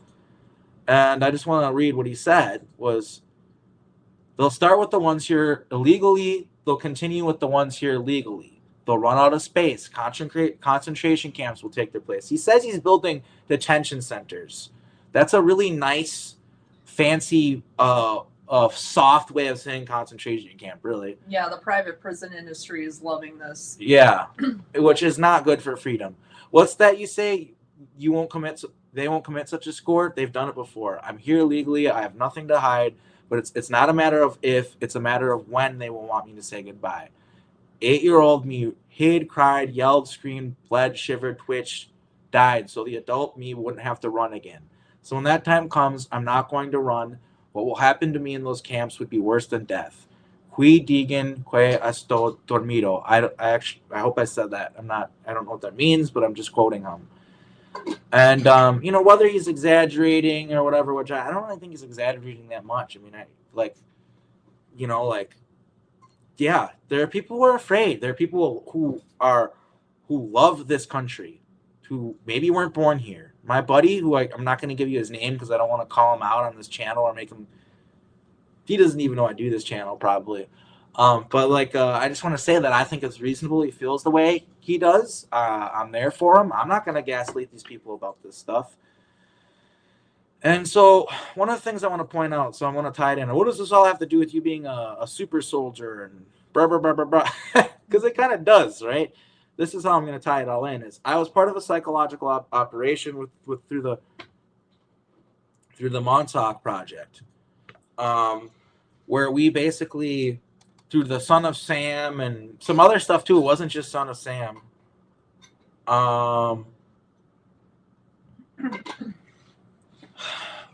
And I just want to read what he said was, they'll start with the ones here illegally. They'll continue with the ones here legally. They'll run out of space. Concentration camps will take their place. He says he's building detention centers. That's a really nice, fancy, soft way of saying concentration camp, really. Yeah, the private prison industry is loving this. Yeah, which is not good for freedom. What's that you say? They won't commit such a score? They've done it before. I'm here legally. I have nothing to hide. But it's not a matter of if, it's a matter of when they will want me to say goodbye. 8-year-old me hid, cried, yelled, screamed, bled, shivered, twitched, died, so the adult me wouldn't have to run again. So when that time comes, I'm not going to run. What will happen to me in those camps would be worse than death. Qui digan que esto dormido. I hope I said that. I don't know what that means, but I'm just quoting him. And, whether he's exaggerating or whatever, which I don't really think he's exaggerating that much. I mean, yeah, there are people who are afraid. There are people who love this country, who maybe weren't born here. My buddy, who I'm not going to give you his name because I don't want to call him out on this channel or make him. He doesn't even know I do this channel, probably. But I just want to say that I think it's reasonable he feels the way he does. I'm there for him. I'm not going to gaslight these people about this stuff. And so one of the things I want to point out, so I'm going to tie it in. What does this all have to do with you being a super soldier and blah, blah, blah, blah, blah? Because it kind of does, right? This is how I'm going to tie it all in. Is I was part of a psychological operation through the Montauk Project, where we basically, through the Son of Sam and some other stuff too. It wasn't just Son of Sam. The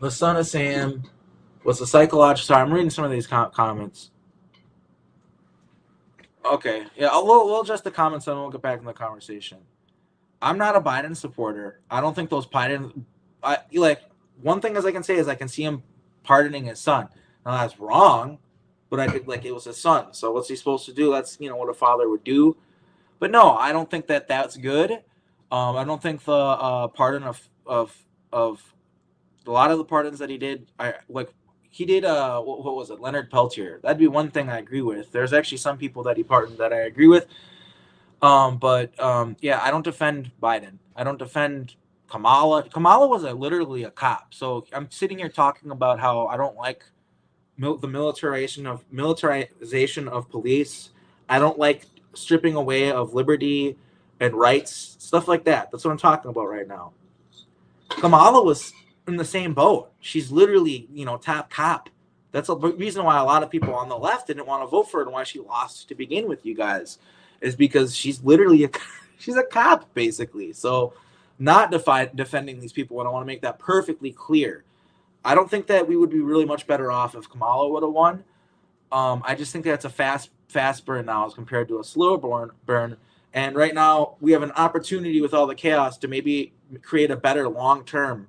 Son of Sam was a psychological. Sorry, I'm reading some of these comments. Okay, yeah, we'll adjust the comments and we'll get back in the conversation. I'm not a Biden supporter. I don't think those Biden. One thing as I can say is I can see him pardoning his son. Now that's wrong, but it was his son. So what's he supposed to do? That's what a father would do. But no, I don't think that that's good. I don't think the pardon of a lot of the pardons that he did. He did what was it, Leonard Peltier. That'd be one thing I agree with. There's actually some people that he pardoned that I agree with. Yeah, I don't defend Biden. I don't defend Kamala. Kamala was literally a cop. So I'm sitting here talking about how I don't like the militarization of police. I don't like stripping away of liberty and rights, stuff like that. That's what I'm talking about right now. Kamala was in the same boat. She's literally, top cop. That's the reason why a lot of people on the left didn't want to vote for her and why she lost to begin with, you guys, is because she's literally she's a cop, basically. So not defending these people, and I want to make that perfectly clear. I don't think that we would be really much better off if Kamala would have won. I just think that's a fast burn now as compared to a slow burn. And right now we have an opportunity with all the chaos to maybe create a better long-term.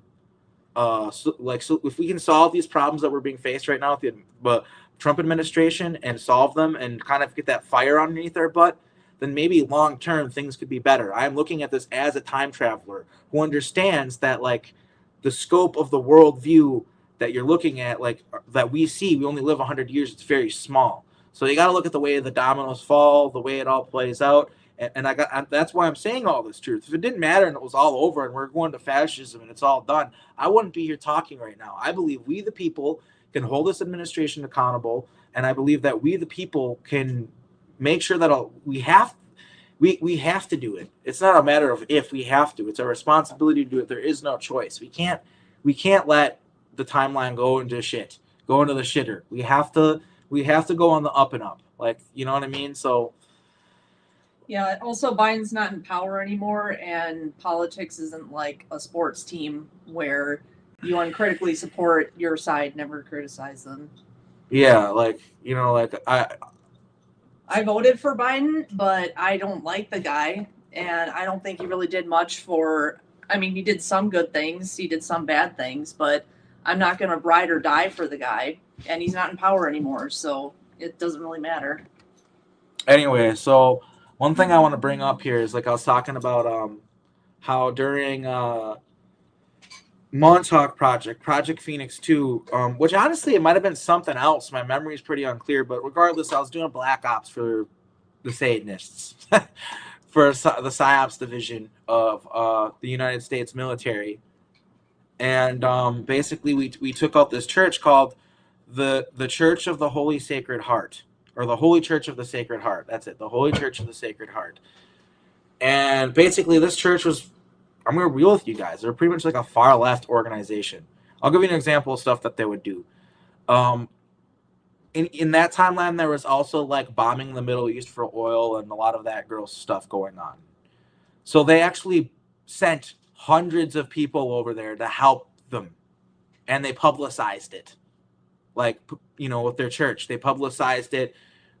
So if we can solve these problems that we're being faced right now with the Trump administration and solve them and kind of get that fire underneath our butt, then maybe long-term things could be better. I'm looking at this as a time traveler who understands that the scope of the worldview that you're looking at, that we see, we only live 100 years, it's very small. So you got to look at the way the dominoes fall, the way it all plays out. And that's why I'm saying all this truth. If it didn't matter and it was all over and we're going to fascism and it's all done, I wouldn't be here talking right now. I believe we the people can hold this administration accountable, and I believe that we the people can make sure that we have to do it. It's not a matter of if, we have to. It's our responsibility to do it. There is no choice. We can't let the timeline go into the shitter. We have to go on the up and up. You know what I mean? So yeah, also Biden's not in power anymore, and politics isn't like a sports team where you uncritically support your side, never criticize them. Yeah, I voted for Biden, but I don't like the guy, and I don't think he really did much he did some good things, he did some bad things, but I'm not going to ride or die for the guy, and he's not in power anymore, so it doesn't really matter. Anyway, so one thing I want to bring up here is I was talking about how during Montauk Project, Project Phoenix 2, which honestly it might have been something else. My memory is pretty unclear, but regardless, I was doing Black Ops for the Satanists, for the Psyops division of the United States military. And basically we took out this church called the Church of the Holy Sacred Heart, or the Holy Church of the Sacred Heart. That's it, the Holy Church of the Sacred Heart. And basically this church was, I'm going to be real with you guys, they're pretty much like a far left organization. I'll give you an example of stuff that they would do. In that timeline, there was also bombing the Middle East for oil and a lot of that gross stuff going on. So they actually sent hundreds of people over there to help them, and they publicized it. With their church, they publicized it,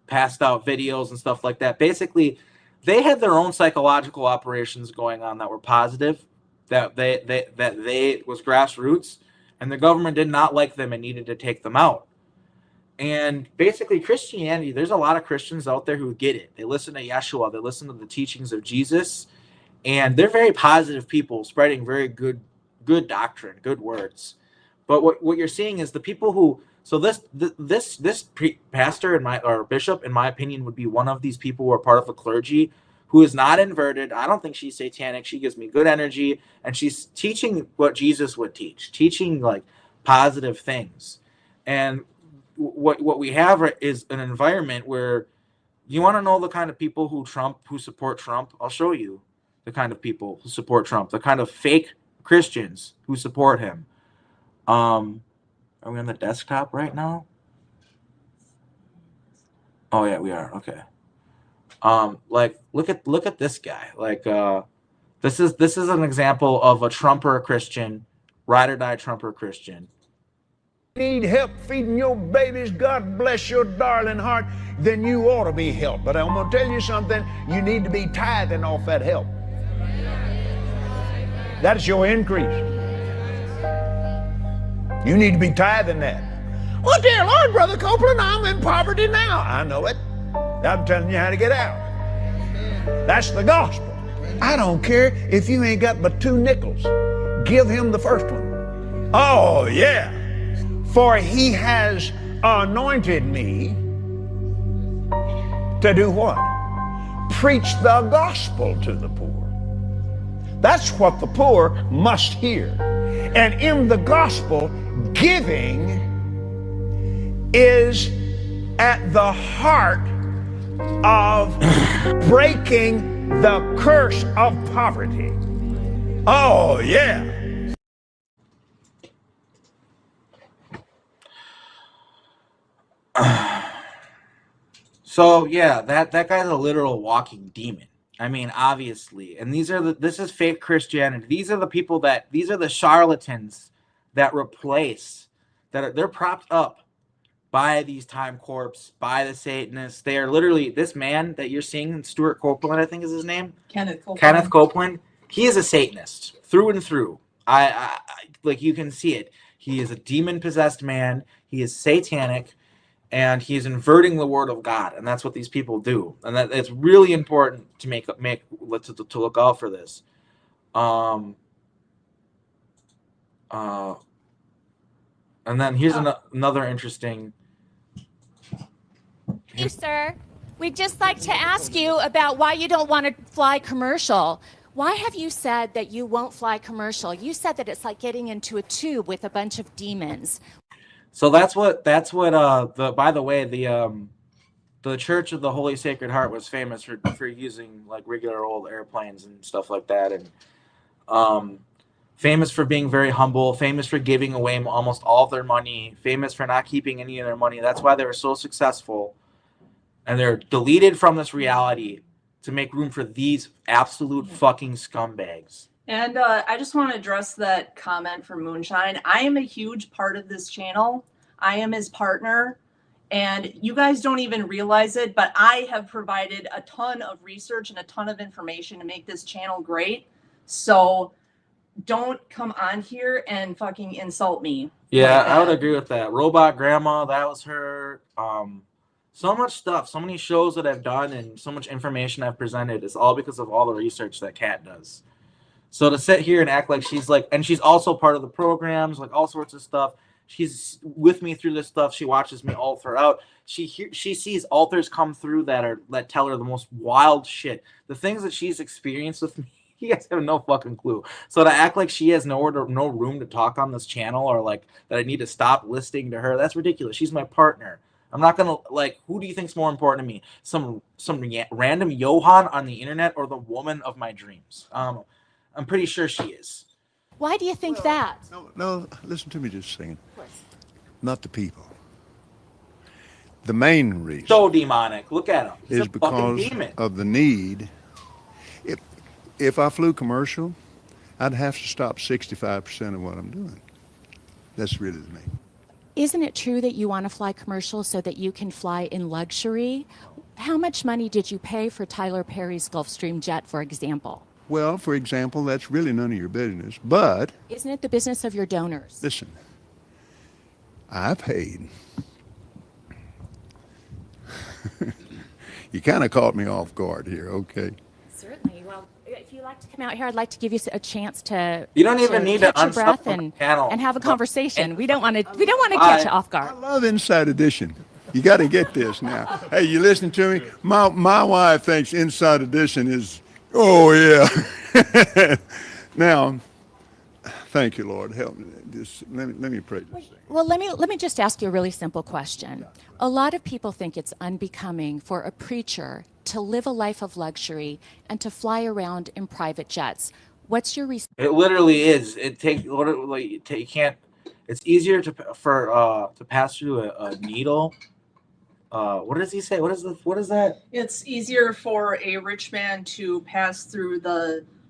passed out videos and stuff like that. Basically, they had their own psychological operations going on that were positive, that they was grassroots, and the government did not like them and needed to take them out. And basically Christianity, there's a lot of Christians out there who get it. They listen to Yeshua, they listen to the teachings of Jesus, and they're very positive people spreading very good doctrine, good words. But what you're seeing is the people who, so this pastor or bishop, in my opinion, would be one of these people who are part of the clergy who is not inverted. I don't think she's satanic. She gives me good energy, and she's teaching what Jesus would teach, teaching positive things. And what we have is an environment where, you want to know the kind of people who support Trump? I'll show you the kind of people who support Trump, the kind of fake Christians who support him. Are we on the desktop right now? Oh yeah, we are. Okay. Look at this guy. This is an example of a Trumper Christian, ride or die Trumper Christian. Need help feeding your babies, God bless your darling heart, then you ought to be helped. But I'm going to tell you something, you need to be tithing off that help. That's your increase. You need to be tithing that. Well, dear Lord, Brother Copeland, I'm in poverty now. I know it. I'm telling you how to get out. That's the gospel. I don't care if you ain't got but 2 nickels. Give him the first one. Oh, yeah. For he has anointed me to do what? Preach the gospel to the poor. That's what the poor must hear. And in the gospel, giving is at the heart of breaking the curse of poverty. Oh, yeah. So yeah, that guy's a literal walking demon. I mean, obviously, and this is fake Christianity. These are the charlatans that they're propped up by these time corps, by the Satanists. They are literally, this man that you're seeing, Stuart Copeland, I think is his name. Kenneth Copeland. He is a Satanist through and through. I like, you can see it. He is a demon-possessed man. He is satanic, and he's inverting the word of God, and that's what these people do. And that it's really important to to look out for this. And then here's another interesting. You, sir. We'd just like to ask you about why you don't want to fly commercial. Why have you said that you won't fly commercial? You said that it's like getting into a tube with a bunch of demons. So that's what by the way, the Church of the Holy Sacred Heart was famous for using like regular old airplanes and stuff like that, and famous for being very humble, famous for giving away almost all of their money, famous for not keeping any of their money. That's why they were so successful, and they're deleted from this reality to make room for these absolute fucking scumbags. And I just want to address that comment from Moonshine. I am a huge part of this channel. I am his partner, and you guys don't even realize it, but I have provided a ton of research and a ton of information to make this channel great. So don't come on here and fucking insult me. Yeah, like I would agree with that. Robot Grandma, that was her. So much stuff, so many shows that I've done, and so much information I've presented is all because of all the research that Kat does. So to sit here and act like she's like, and she's also part of the programs, like all sorts of stuff. She's with me through this stuff. She watches me all throughout. She sees authors come through that tell her the most wild shit. The things that she's experienced with me, you guys have no fucking clue. So to act like she has no room to talk on this channel, or like that I need to stop listening to her, that's ridiculous. She's my partner. I'm not gonna, like, who do you think's more important to me? Some random Johan on the internet, or the woman of my dreams? I'm pretty sure she is. Why do you think that? No, listen to me just a second. Not the people. The main reason. So demonic. Look at him. He's is a fucking because demon. of the need. If I flew commercial, I'd have to stop 65% of what I'm doing. That's really the main. Isn't it true that you want to fly commercial so that you can fly in luxury? How much money did you pay for Tyler Perry's Gulfstream jet, for example? Well, for example, that's really none of your business, but... Isn't it the business of your donors? Listen, I paid. You kind of caught me off guard here, okay? Certainly. Well, if you'd like to come out here, I'd like to give you a chance to. You don't even need to catch your breath unsub the channel. and have a conversation. We don't want to catch you off I guard. love Inside Edition. You got to get this now. Hey, you listen to me? My wife thinks Inside Edition is, oh, yeah. Now, thank you, Lord. Help me. Just let me pray this thing. Well, let me just ask you a really simple question. A lot of people think it's unbecoming for a preacher to live a life of luxury and to fly around in private jets. What's your response? It literally is. You can't. It's easier to pass through a needle. What does he say? What is that? It's easier for a rich man to pass through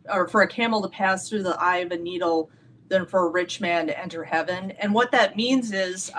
or for a camel to pass through the eye of a needle than for a rich man to enter heaven. And what that means is,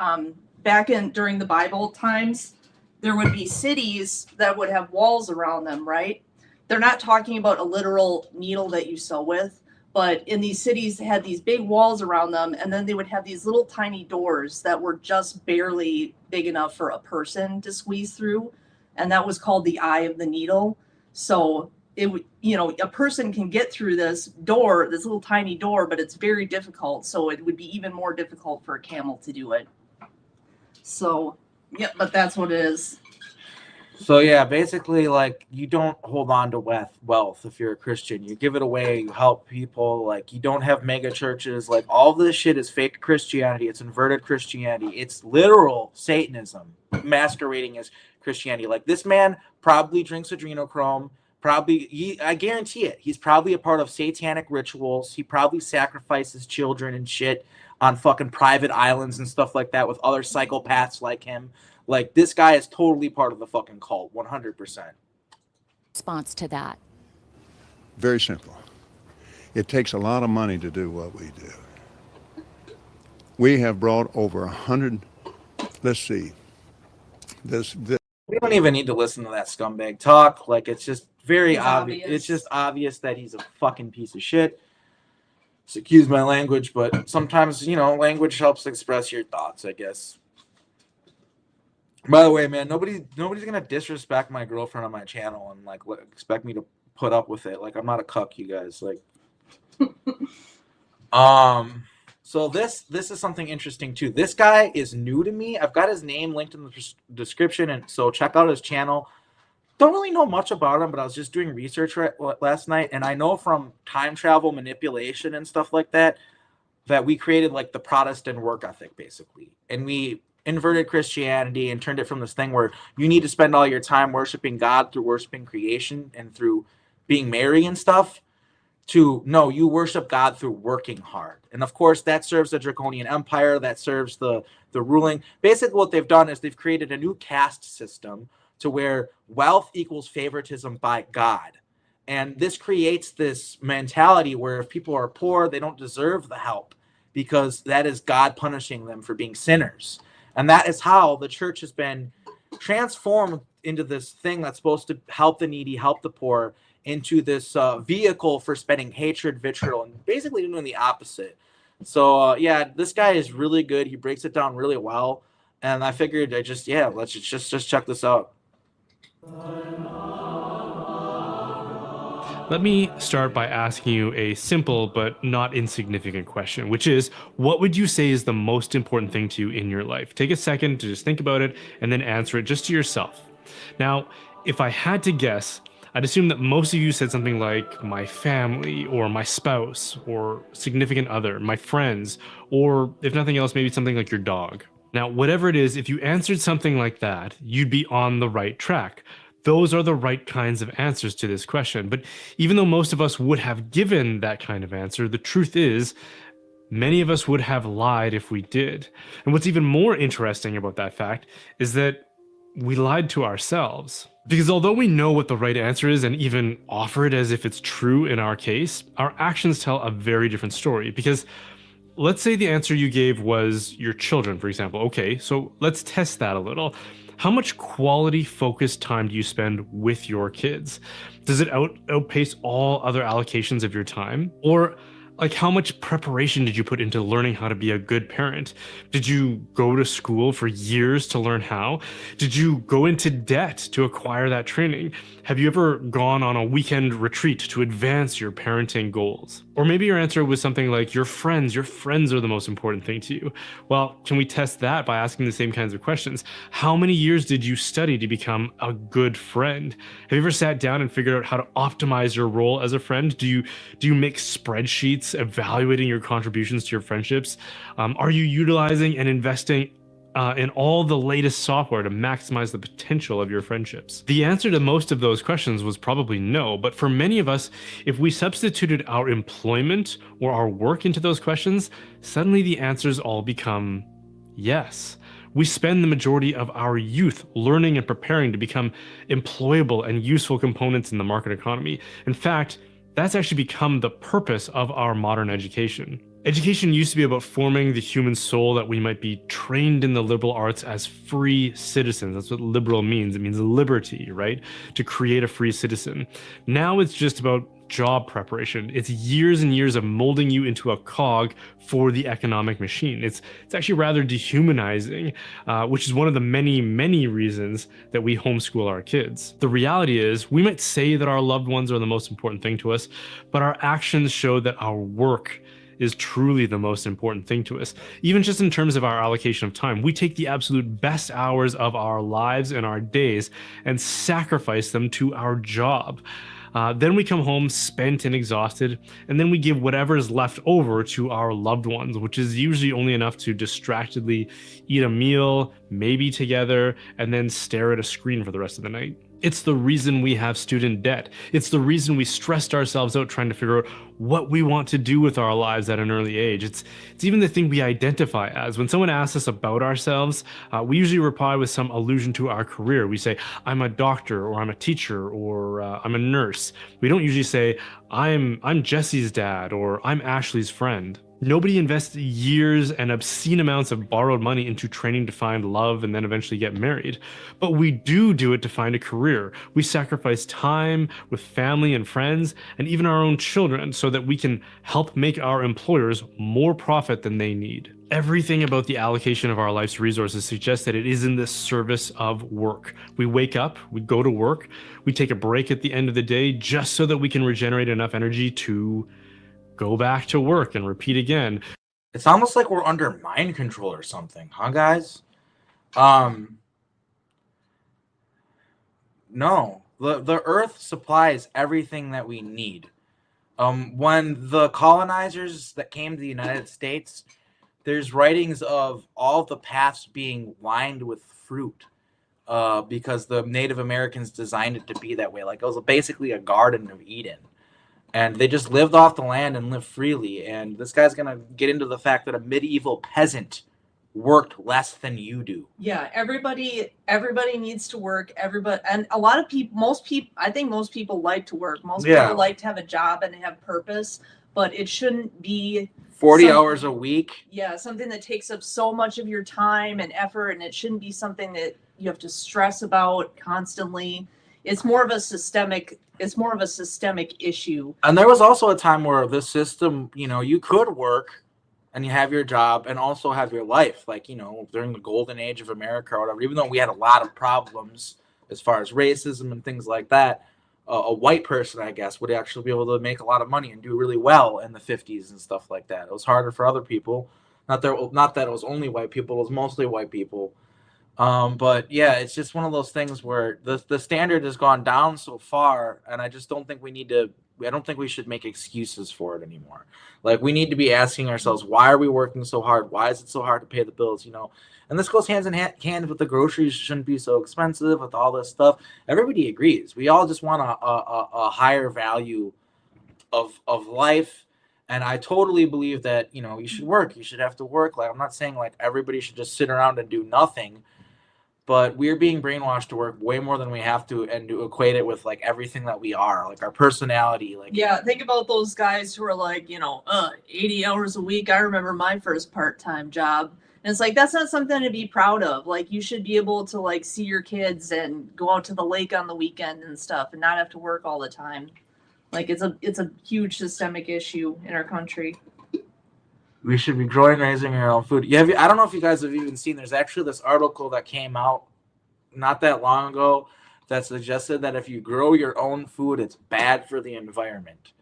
during the Bible times, there would be cities that would have walls around them, right? They're not talking about a literal needle that you sew with, but in these cities they had these big walls around them, and then they would have these little tiny doors that were just barely big enough for a person to squeeze through, and that was called the eye of the needle. So a person can get through this door, this little tiny door, but it's very difficult. So it would be even more difficult for a camel to do it. So, yeah, but that's what it is. So yeah, basically, like, you don't hold on to wealth if you're a Christian. You give it away, you help people. Like, you don't have mega churches. Like, all this shit is fake Christianity. It's inverted Christianity. It's literal Satanism masquerading as Christianity. Like, this man probably drinks adrenochrome. I guarantee it. He's probably a part of satanic rituals. He probably sacrifices children and shit on fucking private islands and stuff like that with other psychopaths like him. Like, this guy is totally part of the fucking cult, 100%. Response to that? Very simple. It takes a lot of money to do what we do. We have brought over 100, let's see, this We don't even need to listen to that scumbag talk. Like, it's just very obvious. It's just obvious that he's a fucking piece of shit. So excuse my language, but sometimes, language helps express your thoughts, I guess. By the way, man, nobody's gonna disrespect my girlfriend on my channel and like expect me to put up with it. Like, I'm not a cuck, you guys. Like, so this is something interesting too. This guy is new to me. I've got his name linked in the description, and so check out his channel. Don't really know much about him, but I was just doing research last night, and I know from time travel manipulation and stuff like that we created like the Protestant work ethic basically, and we inverted Christianity and turned it from this thing where you need to spend all your time worshiping God through worshiping creation and through being merry and stuff, to no, you worship God through working hard. And of course that serves the draconian empire, that serves the ruling. Basically what they've done is they've created a new caste system to where wealth equals favoritism by God. And this creates this mentality where if people are poor, they don't deserve the help because that is God punishing them for being sinners. And that is how the church has been transformed into this thing that's supposed to help the needy, help the poor, into this vehicle for spreading hatred, vitriol, and basically doing the opposite. So, yeah, this guy is really good. He breaks it down really well. And I figured let's just check this out. Let me start by asking you a simple but not insignificant question, which is, what would you say is the most important thing to you in your life? Take a second to just think about it and then answer it just to yourself. Now, if I had to guess, I'd assume that most of you said something like my family or my spouse or significant other, my friends, or if nothing else, maybe something like your dog. Now, whatever it is, if you answered something like that, you'd be on the right track. Those are the right kinds of answers to this question. But even though most of us would have given that kind of answer, the truth is, many of us would have lied if we did. And what's even more interesting about that fact is that we lied to ourselves. Because although we know what the right answer is and even offer it as if it's true in our case, our actions tell a very different story. Because let's say the answer you gave was your children, for example. Okay, so let's test that a little. How much quality, focused time do you spend with your kids? Does it outpace all other allocations of your time? Or like, how much preparation did you put into learning how to be a good parent? Did you go to school for years to learn how? Did you go into debt to acquire that training? Have you ever gone on a weekend retreat to advance your parenting goals? Or maybe your answer was something like your friends are the most important thing to you. Well, can we test that by asking the same kinds of questions? How many years did you study to become a good friend? Have you ever sat down and figured out how to optimize your role as a friend? Do you make spreadsheets evaluating your contributions to your friendships? Are you utilizing and investing in all the latest software to maximize the potential of your friendships? The answer to most of those questions was probably no, but for many of us, if we substituted our employment or our work into those questions, suddenly the answers all become yes. We spend the majority of our youth learning and preparing to become employable and useful components in the market economy. In fact, that's actually become the purpose of our modern education. Education used to be about forming the human soul that we might be trained in the liberal arts as free citizens. That's what liberal means. It means liberty, right? To create a free citizen. Now it's just about job preparation. It's years and years of molding you into a cog for the economic machine. It's actually rather dehumanizing, which is one of the many, many reasons that we homeschool our kids. The reality is, we might say that our loved ones are the most important thing to us, but our actions show that our work is truly the most important thing to us. Even just in terms of our allocation of time, we take the absolute best hours of our lives and our days and sacrifice them to our job. Then we come home spent and exhausted, and then we give whatever is left over to our loved ones, which is usually only enough to distractedly eat a meal, maybe together, and then stare at a screen for the rest of the night. It's the reason we have student debt. It's the reason we stressed ourselves out trying to figure out what we want to do with our lives at an early age. It's even the thing we identify as. When someone asks us about ourselves, we usually reply with some allusion to our career. We say, I'm a doctor, or I'm a teacher, or I'm a nurse. We don't usually say, I'm Jesse's dad, or I'm Ashley's friend. Nobody invests years and obscene amounts of borrowed money into training to find love and then eventually get married. But we do it to find a career. We sacrifice time with family and friends and even our own children so that we can help make our employers more profit than they need. Everything about the allocation of our life's resources suggests that it is in the service of work. We wake up, we go to work, we take a break at the end of the day just so that we can regenerate enough energy to go back to work and repeat again. It's almost like we're under mind control or something, huh, guys? No, the earth supplies everything that we need. When the colonizers that came to the United States, there's writings of all the paths being lined with fruit, because the Native Americans designed it to be that way. Like, it was basically a Garden of Eden. And they just lived off the land and lived freely. And this guy's going to get into the fact that a medieval peasant worked less than you do. Yeah, everybody needs to work. Everybody, and a lot of people, I think most people like to work. Most people like to have a job and have purpose, but it shouldn't be 40 hours a week. Yeah, something that takes up so much of your time and effort, and it shouldn't be something that you have to stress about constantly. It's more of a systemic issue. And there was also a time where this system, you could work and you have your job and also have your life, like, during the golden age of America or whatever. Even though we had a lot of problems as far as racism and things like that, a white person, I guess, would actually be able to make a lot of money and do really well in the 50s and stuff like that. It was harder for other people. Not that it was only white people, it was mostly white people. But yeah, it's just one of those things where the standard has gone down so far, and I just don't think I don't think we should make excuses for it anymore. Like, we need to be asking ourselves, why are we working so hard? Why is it so hard to pay the bills? And this goes hand in hand with the groceries shouldn't be so expensive, with all this stuff. Everybody agrees. We all just want a higher value of life. And I totally believe that, you should work. You should have to work. Like, I'm not saying like everybody should just sit around and do nothing. But we're being brainwashed to work way more than we have to, and to equate it with like everything that we are, like our personality. Like, yeah, think about those guys who are like, 80 hours a week. I remember my first part-time job, and it's like, that's not something to be proud of. Like, you should be able to like see your kids and go out to the lake on the weekend and stuff, and not have to work all the time. Like, it's a huge systemic issue in our country. We should be growing, raising our own food. I don't know if you guys have even seen, there's actually this article that came out not that long ago that suggested that if you grow your own food, it's bad for the environment.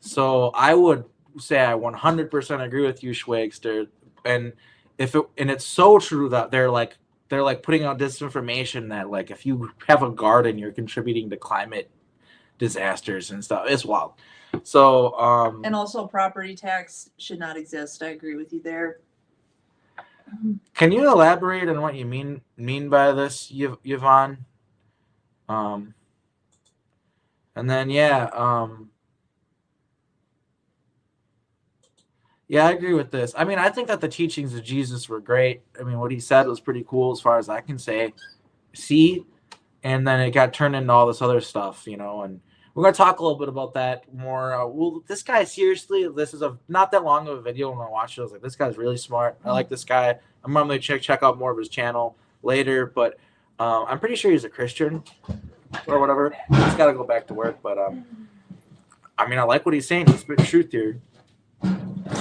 So I would say I 100% agree with you, Schwagster. And it's so true that they're like putting out disinformation that like if you have a garden, you're contributing to climate disasters and stuff. It's wild. So and also property tax should not exist. I agree with you there. Can you elaborate on what you mean by this, Yvonne? And then I agree with this. I mean, I think that the teachings of Jesus were great. I mean, what he said was pretty cool as far as I can see. And then it got turned into all this other stuff, and we're going to talk a little bit about that more. This guy, seriously, this is not that long of a video. When I watched it, I was like, this guy's really smart. I like this guy. I'm going to check out more of his channel later, but I'm pretty sure he's a Christian or whatever. He's got to go back to work, but I mean, I like what he's saying. He's spitting truth here.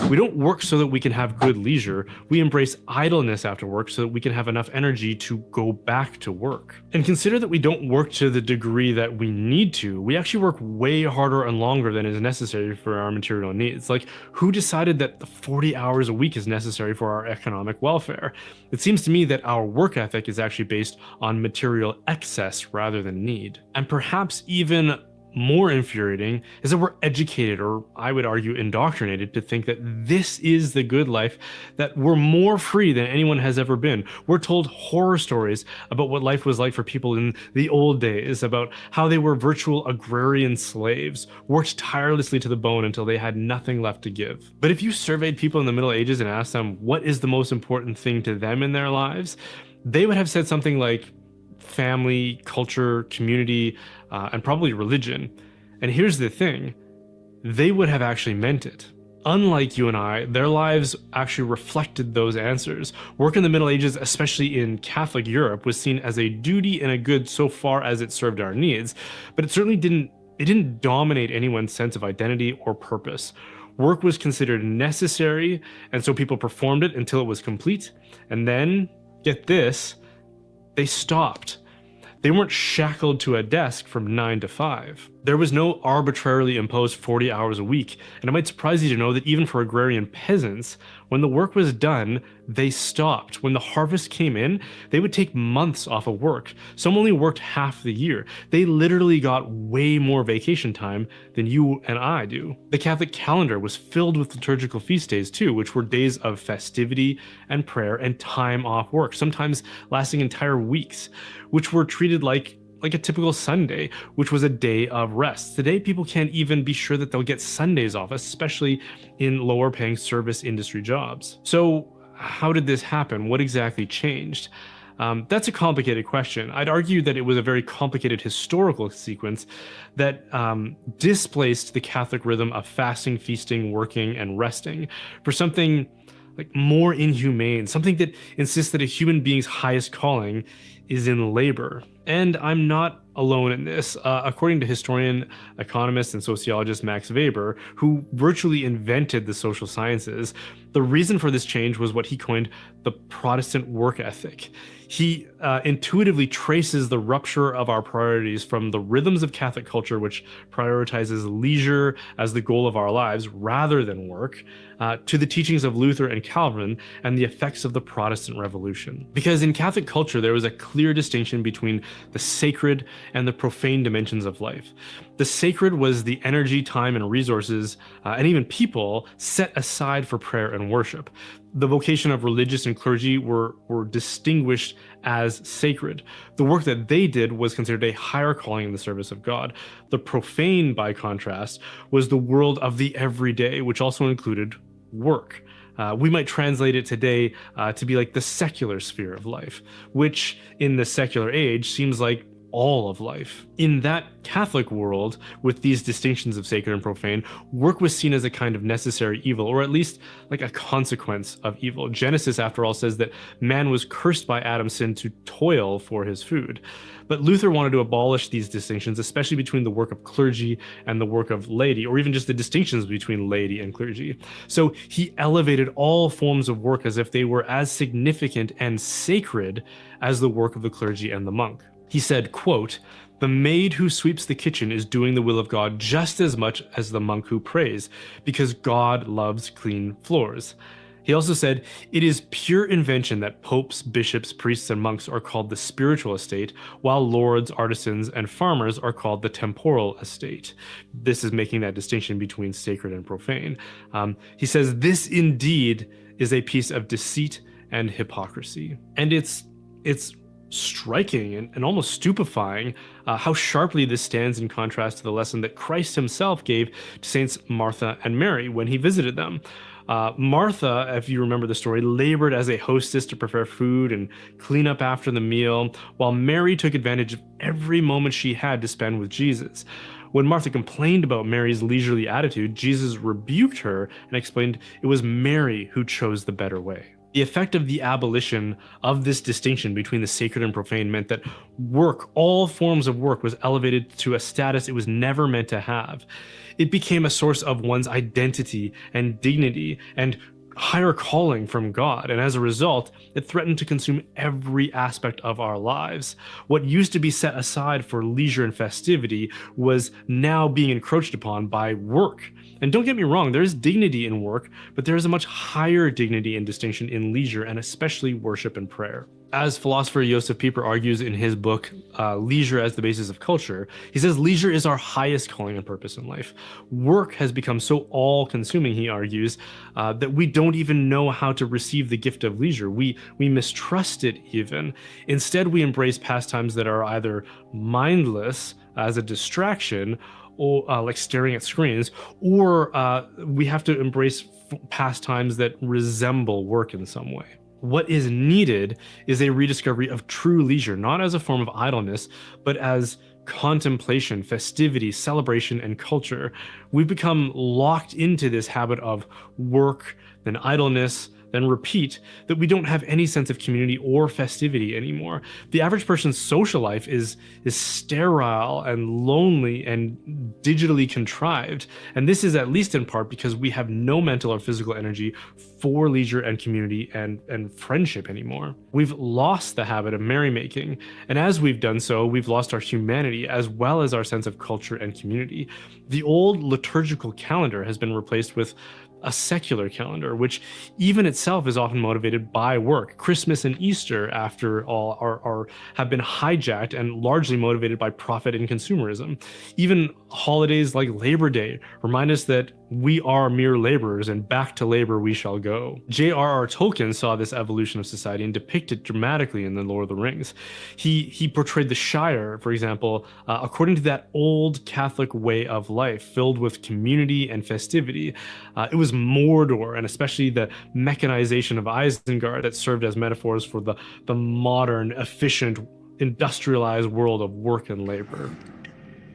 We don't work so that we can have good leisure. We embrace idleness after work so that we can have enough energy to go back to work. And consider that we don't work to the degree that we need to. We actually work way harder and longer than is necessary for our material needs. Like, who decided that the 40 hours a week is necessary for our economic welfare? It seems to me that our work ethic is actually based on material excess rather than need. And perhaps even more infuriating is that we're educated, or I would argue indoctrinated, to think that this is the good life, that we're more free than anyone has ever been. We're told horror stories about what life was like for people in the old days, about how they were virtual agrarian slaves, worked tirelessly to the bone until they had nothing left to give. But if you surveyed people in the Middle Ages and asked them what is the most important thing to them in their lives, they would have said something like family, culture, community, and probably religion. And here's the thing, they would have actually meant it. Unlike you and I, their lives actually reflected those answers. Work in the Middle Ages, especially in Catholic Europe, was seen as a duty and a good so far as it served our needs, but it certainly didn't dominate anyone's sense of identity or purpose. Work was considered necessary, and so people performed it until it was complete, and then, get this, they stopped. They weren't shackled to a desk from 9 to 5. There was no arbitrarily imposed 40 hours a week, and it might surprise you to know that even for agrarian peasants, when the work was done, they stopped. When the harvest came in, they would take months off of work. Some only worked half the year. They literally got way more vacation time than you and I do. The Catholic calendar was filled with liturgical feast days too, which were days of festivity and prayer and time off work, sometimes lasting entire weeks, which were treated like a typical Sunday, which was a day of rest. Today, people can't even be sure that they'll get Sundays off, especially in lower paying service industry jobs. So how did this happen? What exactly changed? That's a complicated question. I'd argue that it was a very complicated historical sequence that displaced the Catholic rhythm of fasting, feasting, working, and resting for something like more inhumane, something that insists that a human being's highest calling is in labor. And I'm not alone in this. According to historian, economist, and sociologist Max Weber, who virtually invented the social sciences, the reason for this change was what he coined the Protestant work ethic. He intuitively traces the rupture of our priorities from the rhythms of Catholic culture, which prioritizes leisure as the goal of our lives rather than work, to the teachings of Luther and Calvin and the effects of the Protestant Revolution. Because in Catholic culture, there was a clear distinction between the sacred and the profane dimensions of life. The sacred was the energy, time, and resources, and even people set aside for prayer and worship. The vocation of religious and clergy were distinguished as sacred. The work that they did was considered a higher calling in the service of God. The profane, by contrast, was the world of the everyday, which also included work. We might translate it today to be like the secular sphere of life, which in the secular age seems like all of life. In that Catholic world, with these distinctions of sacred and profane, work was seen as a kind of necessary evil, or at least like a consequence of evil. Genesis, after all, says that man was cursed by Adam's sin to toil for his food. But Luther wanted to abolish these distinctions, especially between the work of clergy and the work of laity, or even just the distinctions between laity and clergy. So he elevated all forms of work as if they were as significant and sacred as the work of the clergy and the monk. He said, quote, "The maid who sweeps the kitchen is doing the will of God just as much as the monk who prays, because God loves clean floors." He also said, "It is pure invention that popes, bishops, priests, and monks are called the spiritual estate, while lords, artisans, and farmers are called the temporal estate." This is making that distinction between sacred and profane. He says, "This indeed is a piece of deceit and hypocrisy." And it's striking and almost stupefying how sharply this stands in contrast to the lesson that Christ himself gave to Saints Martha and Mary when he visited them. Martha, if you remember the story, labored as a hostess to prepare food and clean up after the meal, while Mary took advantage of every moment she had to spend with Jesus. When Martha complained about Mary's leisurely attitude, Jesus rebuked her and explained it was Mary who chose the better way. The effect of the abolition of this distinction between the sacred and profane meant that work, all forms of work, was elevated to a status it was never meant to have. It became a source of one's identity and dignity and higher calling from God, and as a result, it threatened to consume every aspect of our lives. What used to be set aside for leisure and festivity was now being encroached upon by work. And don't get me wrong, there is dignity in work, but there is a much higher dignity and distinction in leisure, and especially worship and prayer. As philosopher Josef Pieper argues in his book, Leisure as the Basis of Culture, he says leisure is our highest calling and purpose in life. Work has become so all-consuming, he argues, that we don't even know how to receive the gift of leisure. We mistrust it even. Instead, we embrace pastimes that are either mindless as a distraction, or like staring at screens, or we have to embrace pastimes that resemble work in some way. What is needed is a rediscovery of true leisure, not as a form of idleness, but as contemplation, festivity, celebration, and culture. We've become locked into this habit of work, then idleness, then repeat, that we don't have any sense of community or festivity anymore. The average person's social life is sterile and lonely and digitally contrived. And this is at least in part because we have no mental or physical energy for leisure and community and friendship anymore. We've lost the habit of merrymaking. And as we've done so, we've lost our humanity as well as our sense of culture and community. The old liturgical calendar has been replaced with a secular calendar, which even itself is often motivated by work. Christmas and Easter, after all, have been hijacked and largely motivated by profit and consumerism. Even holidays like Labor Day remind us that we are mere laborers and back to labor we shall go. J.R.R. Tolkien saw this evolution of society and depicted it dramatically in The Lord of the Rings. He portrayed the Shire, for example, according to that old Catholic way of life, filled with community and festivity. It was Mordor, and especially the mechanization of Isengard, that served as metaphors for the modern, efficient, industrialized world of work and labor.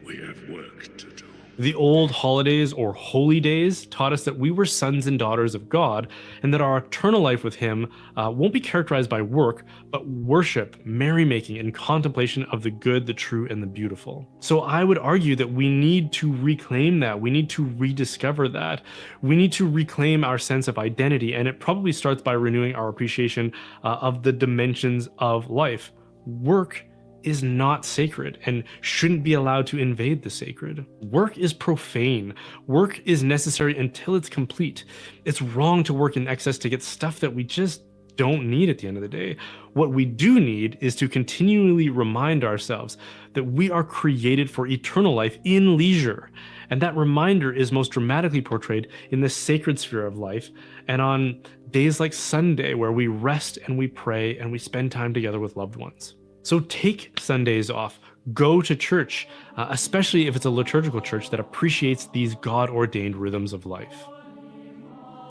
We have work to do. The old holidays or holy days taught us that we were sons and daughters of God, and that our eternal life with Him won't be characterized by work, but worship, merrymaking, and contemplation of the good, the true, and the beautiful. So I would argue that we need to reclaim that. We need to rediscover that. We need to reclaim our sense of identity, and it probably starts by renewing our appreciation of the dimensions of life. Work is not sacred and shouldn't be allowed to invade the sacred. Work is profane. Work is necessary until it's complete. It's wrong to work in excess to get stuff that we just don't need at the end of the day. What we do need is to continually remind ourselves that we are created for eternal life in leisure. And that reminder is most dramatically portrayed in the sacred sphere of life and on days like Sunday, where we rest and we pray and we spend time together with loved ones. So take Sundays off, go to church, especially if it's a liturgical church that appreciates these God-ordained rhythms of life.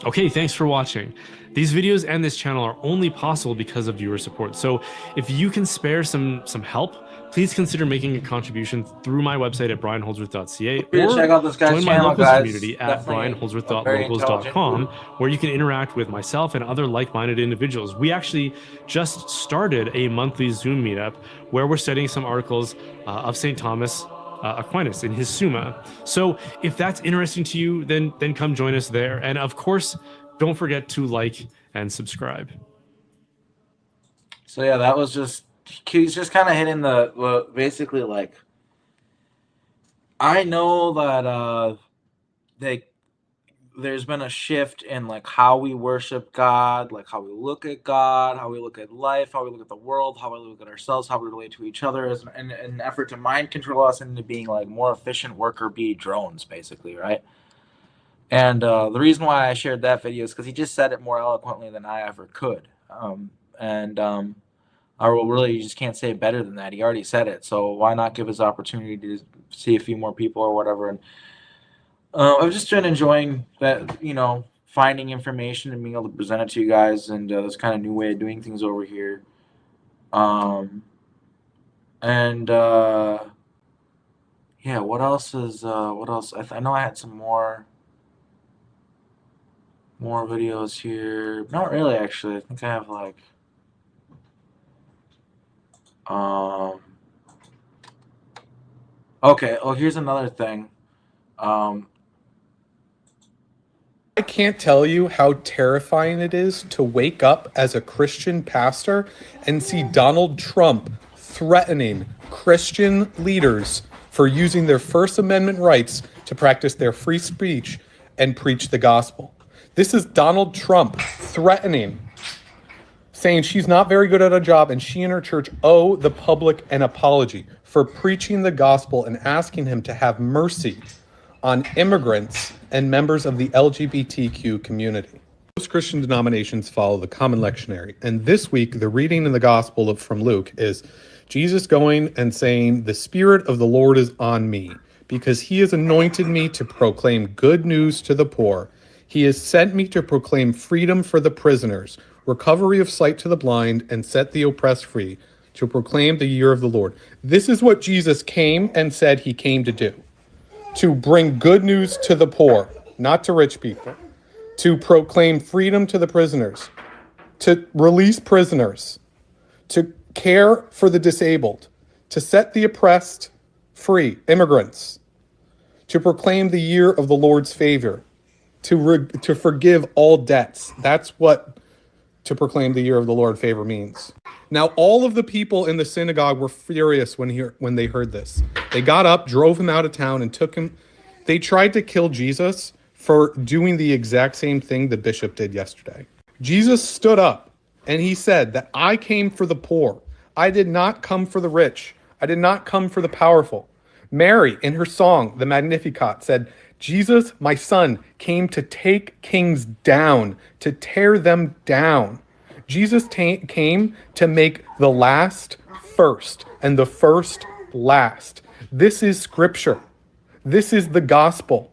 Okay, thanks for watching. These videos and this channel are only possible because of viewer support. So if you can spare some help, please consider making a contribution through my website at brianholdsworth.ca, or check out this guy's join my channel, locals guys. community at Definitely brianholdsworth.locals.com, where you can interact with myself and other like-minded individuals. We actually just started a monthly Zoom meetup where we're studying some articles of St. Thomas Aquinas in his Summa. So if that's interesting to you, then come join us there. And of course, don't forget to like and subscribe. So yeah, that was just, he's just kind of hitting the basically, like, I know that there's been a shift in like how we worship God, like how we look at God, how we look at life, how we look at the world, how we look at ourselves, how we relate to each other, as an effort to mind control us into being like more efficient worker bee drones, basically, right? And the reason why I shared that video is because he just said it more eloquently than I ever could. I really, you just can't say it better than that. He already said it, so why not give his opportunity to see a few more people or whatever? And I've just been enjoying that, you know, finding information and being able to present it to you guys, and this kind of new way of doing things over here. Yeah, what else is what else? I know I had some more videos here. Not really, actually. I think I have like okay. Oh, here's another thing. I can't tell you how terrifying it is to wake up as a Christian pastor and see Donald Trump threatening Christian leaders for using their First Amendment rights to practice their free speech and preach the gospel. This is Donald Trump threatening, saying she's not very good at a job and she and her church owe the public an apology for preaching the gospel and asking him to have mercy on immigrants and members of the LGBTQ community. Most Christian denominations follow the common lectionary, and this week the reading in the gospel from Luke is Jesus going and saying, "The Spirit of the Lord is on me, because he has anointed me to proclaim good news to the poor. He has sent me to proclaim freedom for the prisoners, recovery of sight to the blind, and set the oppressed free, to proclaim the year of the Lord." This is what Jesus came and said he came to do. To bring good news to the poor, not to rich people. To proclaim freedom to the prisoners. To release prisoners. To care for the disabled. To set the oppressed free, immigrants. To proclaim the year of the Lord's favor. To forgive all debts. That's what to proclaim the year of the Lord favor means. Now, all of the people in the synagogue were furious when they heard this. They got up, drove him out of town, and took him. They tried to kill Jesus for doing the exact same thing the bishop did yesterday. Jesus stood up and he said that I came for the poor. I did not come for the rich. I did not come for the powerful. Mary, in her song, the Magnificat, said, Jesus, my son, came to take kings down, to tear them down. Jesus came to make the last first and the first last. This is scripture. This is the gospel.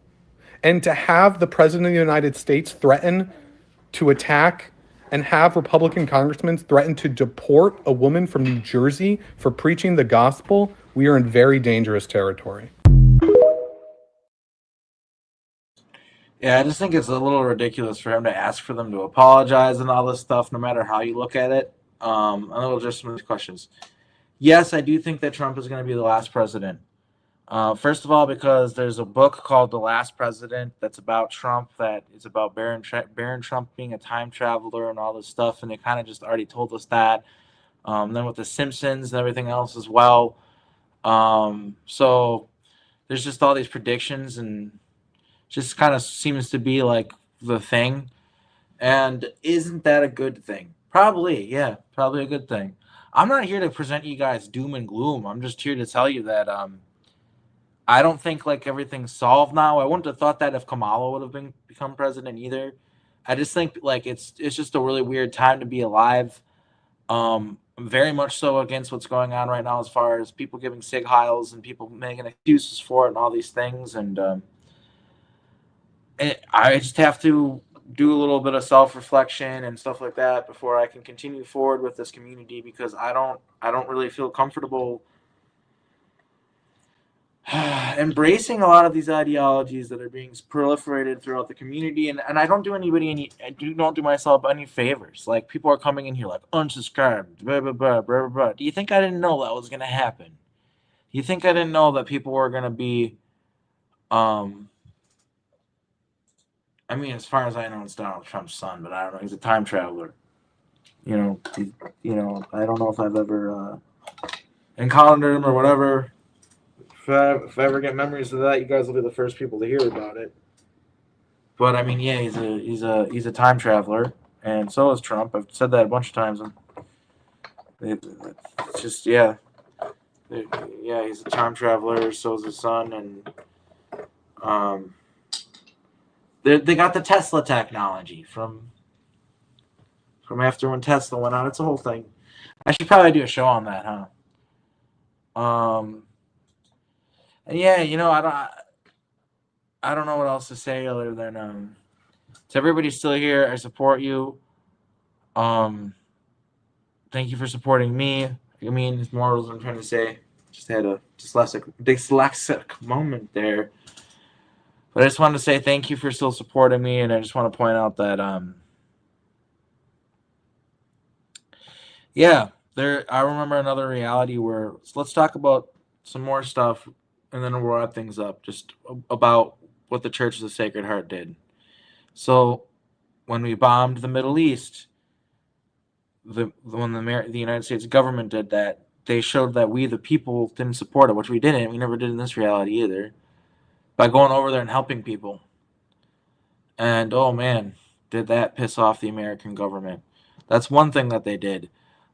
And to have the president of the United States threaten to attack and have Republican congressmen threaten to deport a woman from New Jersey for preaching the gospel, we are in very dangerous territory. Yeah, I just think it's a little ridiculous for him to ask for them to apologize and all this stuff, no matter how you look at it. A little just some questions. Yes, I do think that Trump is going to be the last president. First of all, because there's a book called The Last President that's about Trump, that is about Baron Trump being a time traveler and all this stuff, and they kind of just already told us that. Then with The Simpsons and everything else as well. So there's just all these predictions, and just kind of seems to be like the thing. And isn't that a good thing? Probably, yeah, probably a good thing. I'm not here to present you guys doom and gloom. I'm just here to tell you that I don't think like everything's solved now. I wouldn't have thought that if Kamala would have become president either. I just think like it's just a really weird time to be alive. I'm very much so against what's going on right now as far as people giving sig heils and people making excuses for it and all these things. And I just have to do a little bit of self-reflection and stuff like that before I can continue forward with this community, because I don't really feel comfortable embracing a lot of these ideologies that are being proliferated throughout the community, and I don't do don't do myself any favors. Like, people are coming in here like, unsubscribe, blah blah blah blah blah. Do you think I didn't know that was gonna happen? Do you think I didn't know that people were gonna be I mean, as far as I know, it's Donald Trump's son, but I don't know. He's a time traveler. I don't know if I've ever encountered him or whatever. If I ever get memories of that, you guys will be the first people to hear about it. But I mean, yeah, he's a time traveler, and so is Trump. I've said that a bunch of times. It's just yeah, he's a time traveler. So is his son, and They got the Tesla technology from after when Tesla went out. It's a whole thing. I should probably do a show on that, huh? And yeah, I don't know what else to say other than to everybody still here, I support you. Thank you for supporting me. I mean, it's more what I'm trying to say. Just had a dyslexic moment there. But I just wanted to say thank you for still supporting me, and I just want to point out that, I remember another reality where, so let's talk about some more stuff, and then we'll wrap things up, just about what the Church of the Sacred Heart did. So when we bombed the Middle East, when the United States government did that, they showed that we, the people, didn't support it, which we didn't. We never did in this reality either, by going over there and helping people. And oh man, did that piss off the American government. That's one thing that they did.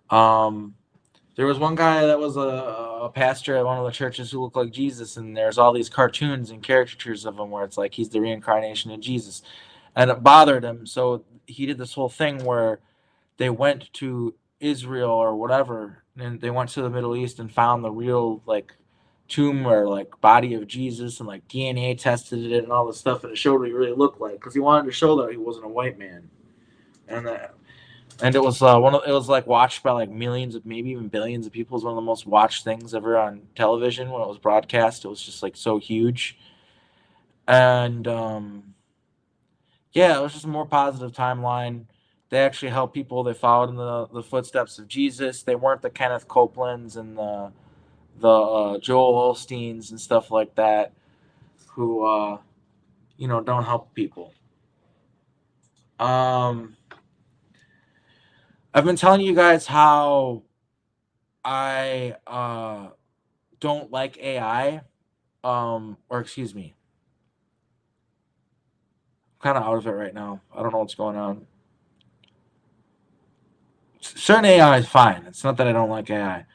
There was one guy that was a pastor at one of the churches who looked like Jesus, and there's all these cartoons and caricatures of him where it's like he's the reincarnation of Jesus. And it bothered him, so he did this whole thing where they went to Israel or whatever, and they went to the Middle East and found the real like tomb or like body of Jesus, and like DNA tested it and all this stuff, and it showed what he really looked like, because he wanted to show that he wasn't a white man. And it was it was like watched by like millions of, maybe even billions of people. It was one of the most watched things ever on television when it was broadcast. It was just like so huge. And yeah, it was just a more positive timeline. They actually helped people. They followed in the footsteps of Jesus. They weren't the Kenneth Copelands and the Joel Osteens and stuff like that, who don't help people. I've been telling you guys how I don't like AI, or excuse me, I'm kind of out of it right now. I don't know what's going on. Certain AI is fine. It's not that I don't like AI.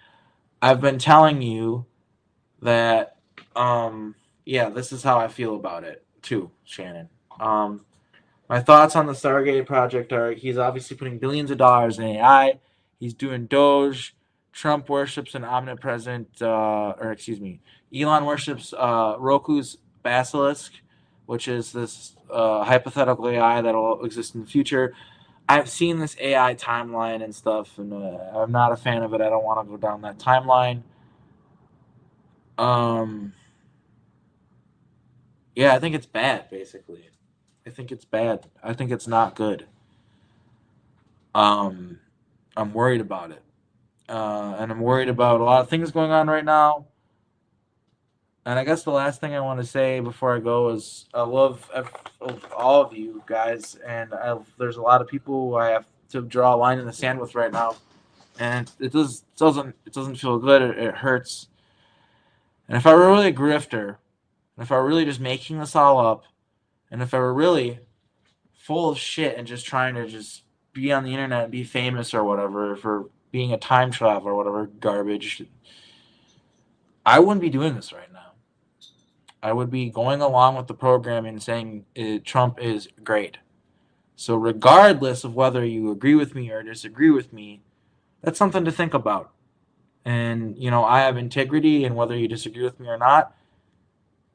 I've been telling you that, yeah, this is how I feel about it too, Shannon. My thoughts on the Stargate project are: he's obviously putting billions of dollars in AI. He's doing Doge. Trump worships an omnipresent, Elon worships Roku's Basilisk, which is this hypothetical AI that will exist in the future. I've seen this AI timeline and stuff, and I'm not a fan of it. I don't want to go down that timeline. Yeah, I think it's bad, basically. I think it's bad. I think it's not good. I'm worried about it. And I'm worried about a lot of things going on right now. And I guess the last thing I want to say before I go is I love all of you guys, and there's a lot of people who I have to draw a line in the sand with right now, and it doesn't feel good. It hurts. And if I were really a grifter, and if I were really just making this all up, and if I were really full of shit and just trying to just be on the internet and be famous or whatever for being a time traveler or whatever garbage, I wouldn't be doing this right now. I would be going along with the program and saying Trump is great. So regardless of whether you agree with me or disagree with me, that's something to think about. And, I have integrity, and whether you disagree with me or not,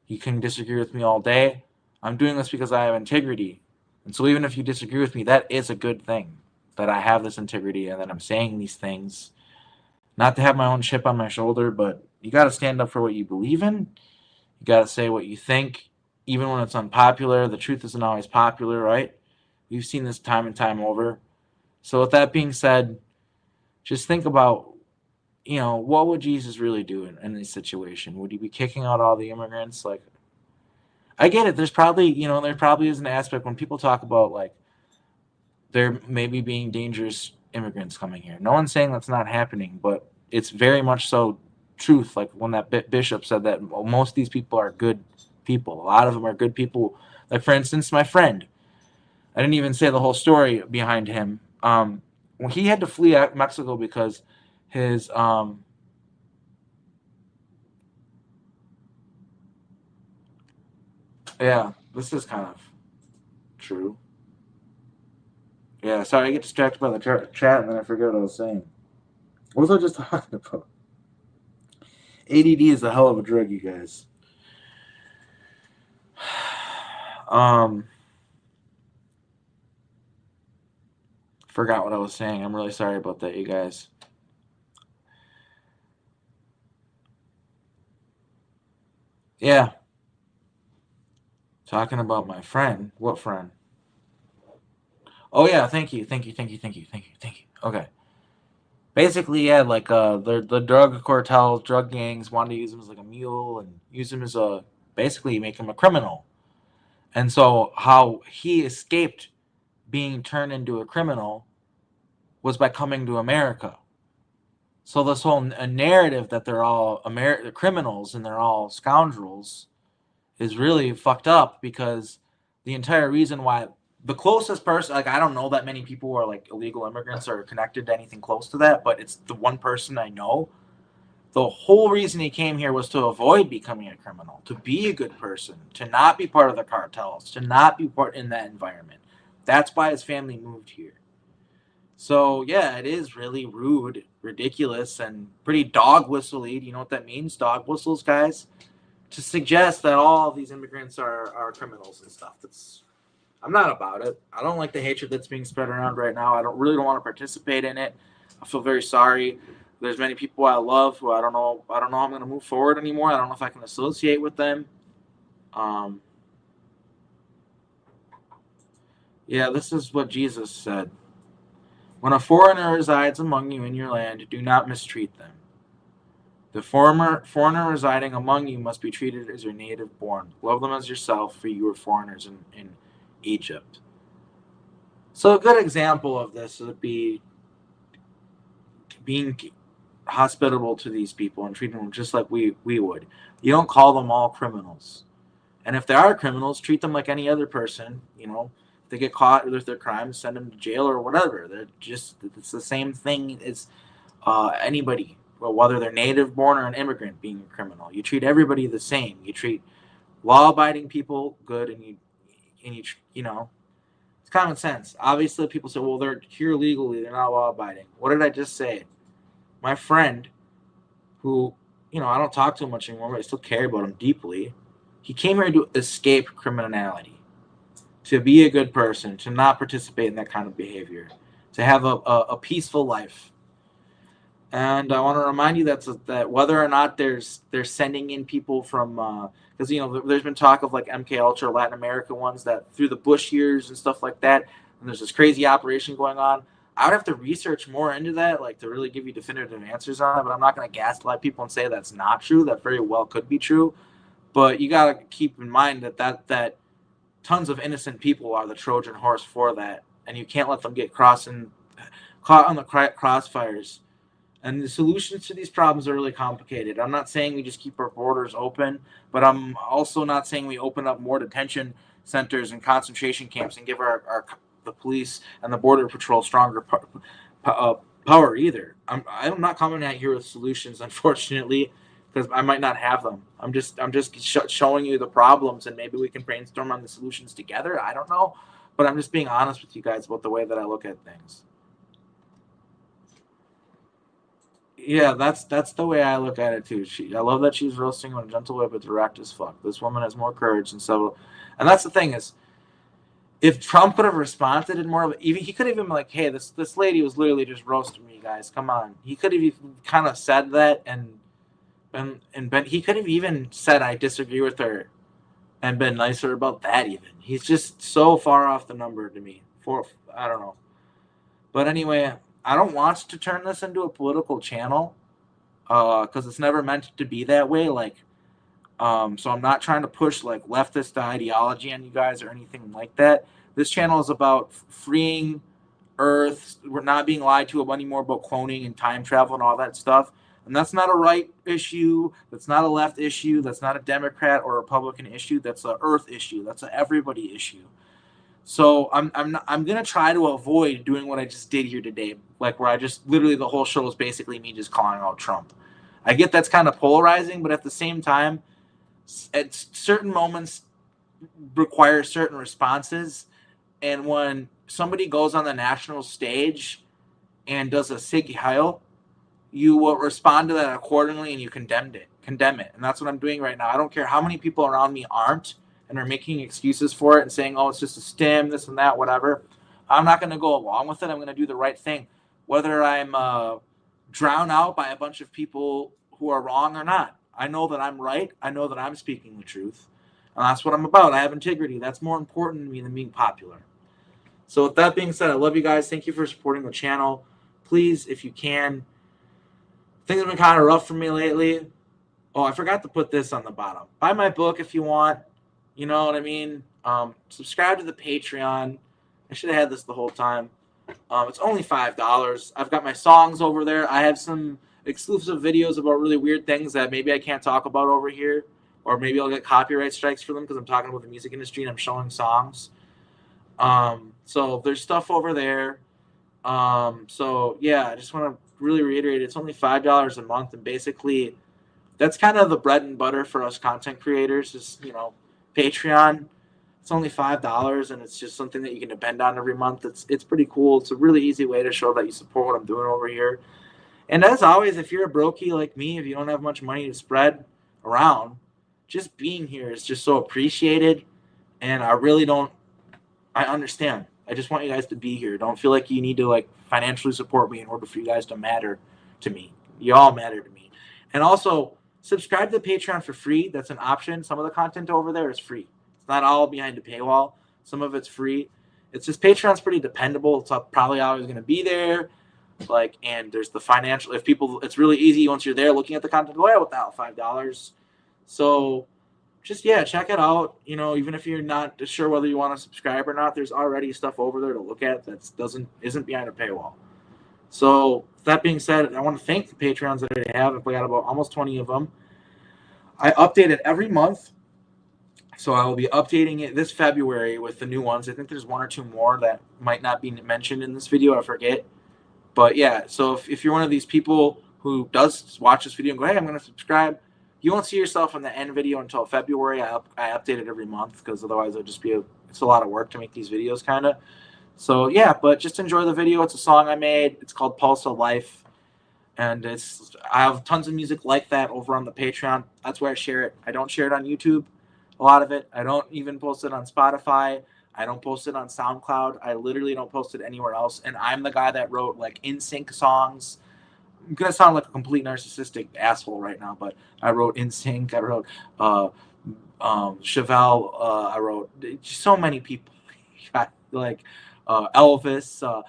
you can disagree with me all day. I'm doing this because I have integrity. And so even if you disagree with me, that is a good thing, that I have this integrity and that I'm saying these things. Not to have my own chip on my shoulder, but you got to stand up for what you believe in. You got to say what you think, even when it's unpopular. The truth isn't always popular, right? We've seen this time and time over. So with that being said, just think about, what would Jesus really do in this situation? Would he be kicking out all the immigrants? Like, I get it. There's probably, there probably is an aspect when people talk about, like, there maybe being dangerous immigrants coming here. No one's saying that's not happening, but it's very much so truth. Like when that bishop said that most of these people are good people. A lot of them are good people. Like, for instance, my friend. I didn't even say the whole story behind him. When he had to flee out Mexico because his yeah, this is kind of true. Yeah, sorry, I get distracted by the chat and then I forget what I was saying. What was I just talking about? ADD is a hell of a drug, you guys. Forgot what I was saying. I'm really sorry about that, you guys. Yeah. Talking about my friend. What friend? Oh yeah, thank you. Okay. Basically, yeah, like the drug cartels, drug gangs wanted to use him as like a mule and use him as basically make him a criminal. And so how he escaped being turned into a criminal was by coming to America. So this whole narrative that they're all criminals and they're all scoundrels is really fucked up, because the entire reason why the closest person, like, I don't know that many people who are like illegal immigrants or connected to anything close to that, but it's the one person I know. The whole reason he came here was to avoid becoming a criminal, to be a good person, to not be part of the cartels, to not be part in that environment. That's why his family moved here. So yeah, it is really rude, ridiculous, and pretty dog whistle-y. Do you know what that means? Dog whistles, guys? To suggest that all of these immigrants are criminals and stuff. I'm not about it. I don't like the hatred that's being spread around right now. I don't want to participate in it. I feel very sorry. There's many people I love who I don't know I'm going to move forward anymore. I don't know if I can associate with them. Yeah, this is what Jesus said. When a foreigner resides among you in your land, do not mistreat them. The foreigner residing among you must be treated as your native born. Love them as yourself, for you were foreigners in Egypt. So a good example of this would be being hospitable to these people and treating them just like we would. You don't call them all criminals. And if they are criminals, treat them like any other person. You know, if they get caught with their crimes, send them to jail or whatever. It's the same thing as anybody, well, whether they're native born or an immigrant being a criminal. You treat everybody the same. You treat law-abiding people good, and you know, it's common sense. Obviously, people say, well, they're here legally, they're not law-abiding. What did I just say? My friend, who, you know, I don't talk to him much anymore, but I still care about him deeply. He came here to escape criminality, to be a good person, to not participate in that kind of behavior, to have a peaceful life. And I want to remind you that whether or not they're sending in people from, because, you know, there's been talk of like MK Ultra Latin America ones that through the Bush years and stuff like that, and there's this crazy operation going on. I would have to research more into that, like, to really give you definitive answers on it. But I'm not going to gaslight people and say that's not true. That very well could be true. But you got to keep in mind that tons of innocent people are the Trojan horse for that, and you can't let them get caught on the crossfires. And the solutions to these problems are really complicated. I'm not saying we just keep our borders open, but I'm also not saying we open up more detention centers and concentration camps and give the police and the border patrol stronger power either. I'm not coming at here with solutions, unfortunately, because I might not have them. I'm just showing you the problems, and maybe we can brainstorm on the solutions together. I don't know, but I'm just being honest with you guys about the way that I look at things. Yeah, that's the way I look at it too. I love that she's roasting in a gentle way, but direct as fuck. This woman has more courage than several, and that's the thing is, if Trump could have responded in more of even he could have been like, hey, this lady was literally just roasting me, guys. Come on. He could have even kind of said that and he could have even said I disagree with her and been nicer about that even. He's just so far off the number to me. I don't know. But anyway, I don't want to turn this into a political channel because it's never meant to be that way. Like, so I'm not trying to push like leftist ideology on you guys or anything like that. This channel is about freeing Earth. We're not being lied to anymore about cloning and time travel and all that stuff. And that's not a right issue. That's not a left issue. That's not a Democrat or Republican issue. That's an Earth issue. That's an everybody issue. So I'm gonna try to avoid doing what I just did here today, like where I just literally the whole show is basically me just calling out Trump. I get that's kind of polarizing, but at the same time, at certain moments require certain responses. And when somebody goes on the national stage and does a Sig Heil, you will respond to that accordingly and you condemn it. And that's what I'm doing right now. I don't care how many people around me aren't and are making excuses for it and saying, oh, it's just a stim, this and that, whatever. I'm not going to go along with it. I'm going to do the right thing, whether I'm drowned out by a bunch of people who are wrong or not. I know that I'm right. I know that I'm speaking the truth. And that's what I'm about. I have integrity. That's more important to me than being popular. So with that being said, I love you guys. Thank you for supporting the channel. Please, if you can. Things have been kind of rough for me lately. Oh, I forgot to put this on the bottom. Buy my book if you want. You know what I mean? Subscribe to the Patreon. I should have had this the whole time. It's only $5. I've got my songs over there. I have some exclusive videos about really weird things that maybe I can't talk about over here, or maybe I'll get copyright strikes for them because I'm talking about the music industry and I'm showing songs. So there's stuff over there. So yeah, I just want to really reiterate, it's only $5 a month, and basically that's kind of the bread and butter for us content creators is, you know, Patreon. It's only $5, and it's just something that you can depend on every month. It's pretty cool. It's a really easy way to show that you support what I'm doing over here. And as always, if you're a brokey like me, if you don't have much money to spread around, just being here is just so appreciated. And I understand. I just want you guys to be here. Don't feel like you need to like financially support me in order for you guys to matter to me. You all matter to me. And also, subscribe to the Patreon for free. That's an option. Some of the content over there is free. It's not all behind a paywall. Some of it's free. It's just Patreon's pretty dependable. It's probably always going to be there. Like, and there's the financial. If people, it's really easy once you're there looking at the content. Go, yeah, what the hell, $5. So, just yeah, check it out. You know, even if you're not sure whether you want to subscribe or not, there's already stuff over there to look at that isn't behind a paywall. So that being said, I want to thank the Patreons that I have. I've got about almost 20 of them. I update it every month. So I will be updating it this February with the new ones. I think there's one or two more that might not be mentioned in this video. I forget. But yeah, so if you're one of these people who does watch this video and go, hey, I'm going to subscribe, you won't see yourself in the end video until February. I update it every month because otherwise it'll just be it's a lot of work to make these videos kind of. So yeah, but just enjoy the video. It's a song I made. It's called Pulse of Life. And I have tons of music like that over on the Patreon. That's where I share it. I don't share it on YouTube. A lot of it. I don't even post it on Spotify. I don't post it on SoundCloud. I literally don't post it anywhere else. And I'm the guy that wrote like NSYNC songs. I'm gonna sound like a complete narcissistic asshole right now, but I wrote NSYNC. I wrote Chevelle. I wrote so many people. Like Elvis.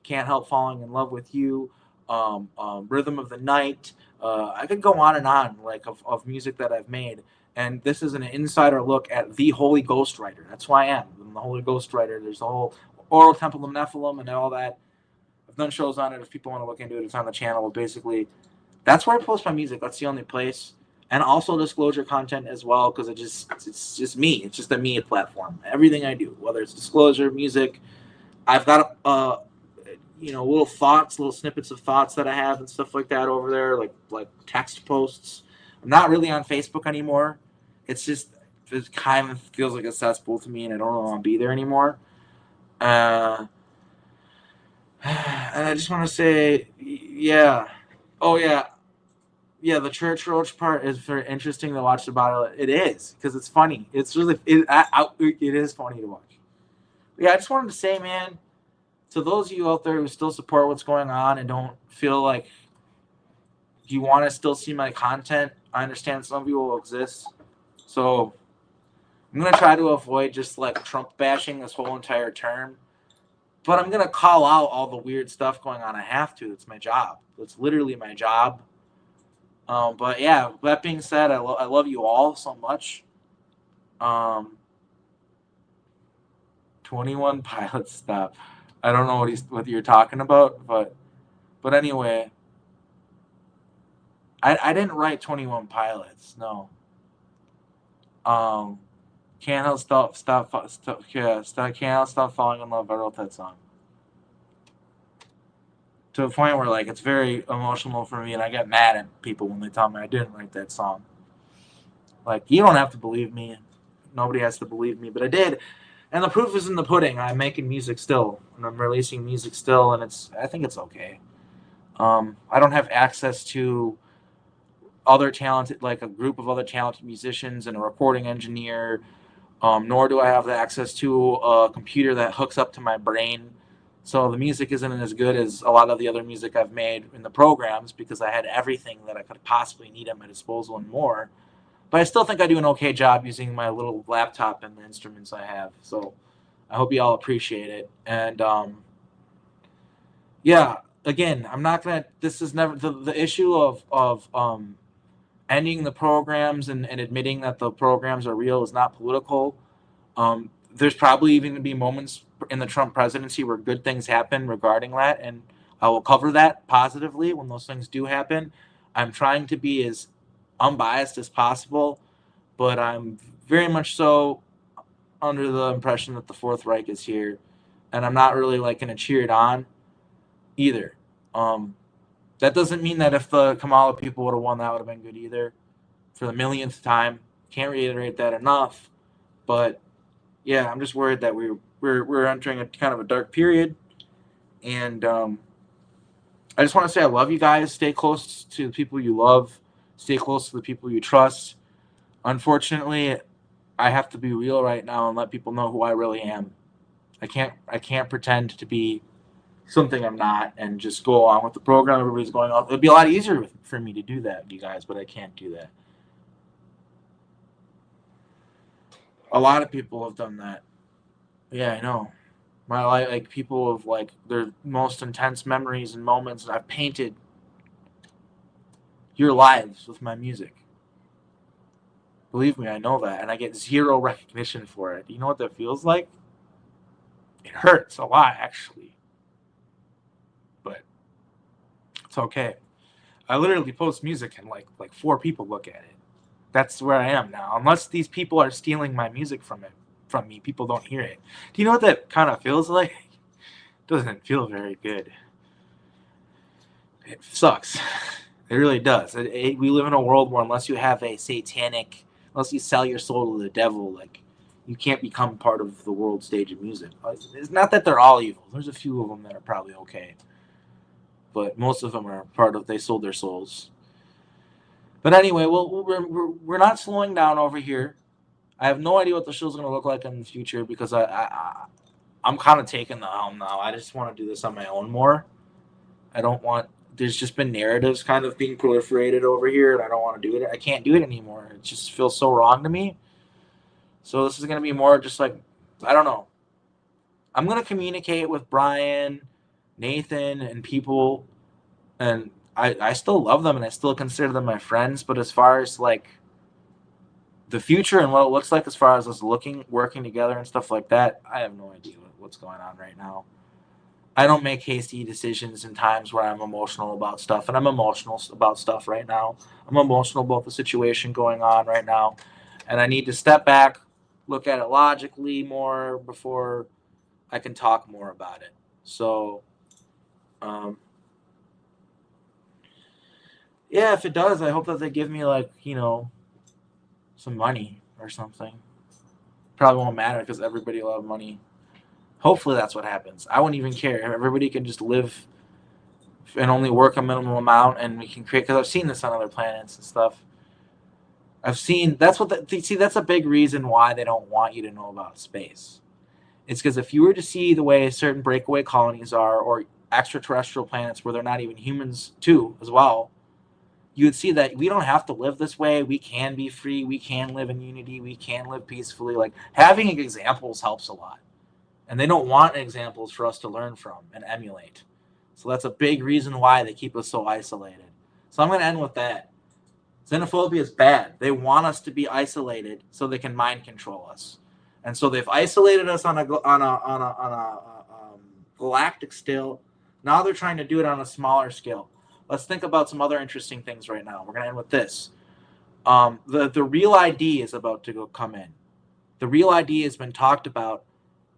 Can't Help Falling in Love with You. Rhythm of the Night. I could go on and on like of music that I've made. And this is an insider look at the Holy Ghostwriter. That's who I am. I'm the Holy Ghostwriter. There's the whole Oral Temple of Nephilim and all that. I've done shows on it. If people want to look into it, it's on the channel. But basically, that's where I post my music. That's the only place. And also disclosure content as well, because it's just me. It's just a me platform. Everything I do, whether it's disclosure, music, I've got little thoughts, little snippets of thoughts that I have and stuff like that over there, like text posts. I'm not really on Facebook anymore. It kind of feels like a cesspool to me, and I don't really want to be there anymore. And I just want to say, yeah. Oh, yeah. Yeah, the church roach part is very interesting to watch about it. It is, because it's funny. It's really, it is funny to watch. But yeah, I just wanted to say, man, to those of you out there who still support what's going on and don't feel like you want to still see my content, I understand some of you will exist. So I'm going to try to avoid just like Trump bashing this whole entire term. But I'm going to call out all the weird stuff going on. I have to. It's my job. It's literally my job. But yeah, that being said, I love you all so much. 21 Pilots, stop. I don't know what you're talking about, but anyway, I didn't write 21 Pilots. No. Can't Help Stop Falling in Love. I wrote that song to a point where like it's very emotional for me, and I get mad at people when they tell me I didn't write that song. Like, you don't have to believe me. Nobody has to believe me, but I did. And the proof is in the pudding. I'm making music still, and I'm releasing music still, and I think it's okay. I don't have access to other talented, like a group of other talented musicians and a recording engineer, nor do I have the access to a computer that hooks up to my brain. So the music isn't as good as a lot of the other music I've made in the programs, because I had everything that I could possibly need at my disposal and more. But I still think I do an okay job using my little laptop and the instruments I have. So I hope you all appreciate it. And yeah, again, I'm not gonna. This is never the issue of ending the programs and admitting that the programs are real is not political. There's probably even going to be moments in the Trump presidency where good things happen regarding that, and I will cover that positively when those things do happen. I'm trying to be as unbiased as possible, but I'm very much so under the impression that the Fourth Reich is here, and I'm not really like going to cheer it on either. That doesn't mean that if the Kamala people would have won, that would have been good either. For the millionth time, can't reiterate that enough. But yeah, I'm just worried that we're entering a kind of a dark period, and I just want to say I love you guys. Stay close to the people you love. Stay close to the people you trust. Unfortunately, I have to be real right now and let people know who I really am. I can't pretend to be something I'm not and just go along with the program everybody's going on. It'd be a lot easier for me to do that, you guys, but I can't do that. A lot of people have done that. Yeah, I know. My life, like people have like their most intense memories and moments. I've painted your lives with my music. Believe me, I know that, and I get zero recognition for it. You know what that feels like? It hurts a lot, actually. But it's okay. I literally post music and like 4 people look at it. That's where I am now. Unless these people are stealing my music from me, people don't hear it. Do you know what that kind of feels like? It doesn't feel very good. It sucks. It really does. We live in a world where unless you have a satanic, unless you sell your soul to the devil, like you can't become part of the world stage of music. It's not that they're all evil. There's a few of them that are probably okay, but most of them are part of they sold their souls. But anyway, we're not slowing down over here. I have no idea what the show's going to look like in the future because I'm kind of taking the helm now. I just want to do this on my own more. I don't want. There's just been narratives kind of being proliferated over here, and I don't want to do it. I can't do it anymore. It just feels so wrong to me. So this is going to be more just like, I don't know. I'm going to communicate with Brian, Nathan, and people, and I still love them, and I still consider them my friends. But as far as like the future and what it looks like as far as us working together and stuff like that, I have no idea what's going on right now. I don't make hasty decisions in times where I'm emotional about stuff, and I'm emotional about stuff right now. I'm emotional about the situation going on right now, and I need to step back, look at it logically more before I can talk more about it. So, yeah, if it does, I hope that they give me like, some money or something. Probably won't matter because everybody will have money. Hopefully that's what happens. I wouldn't even care. Everybody can just live and only work a minimum amount, and we can create. Because I've seen this on other planets and stuff. I've seen that's that's a big reason why they don't want you to know about space. It's because if you were to see the way certain breakaway colonies are, or extraterrestrial planets where they're not even humans too, as well, you would see that we don't have to live this way. We can be free. We can live in unity. We can live peacefully. Like having examples helps a lot. And they don't want examples for us to learn from and emulate. So that's a big reason why they keep us so isolated. So I'm going to end with that. Xenophobia is bad. They want us to be isolated so they can mind control us. And so they've isolated us on a galactic scale. Now they're trying to do it on a smaller scale. Let's think about some other interesting things right now. We're going to end with this. The real ID is about to come in. The real ID has been talked about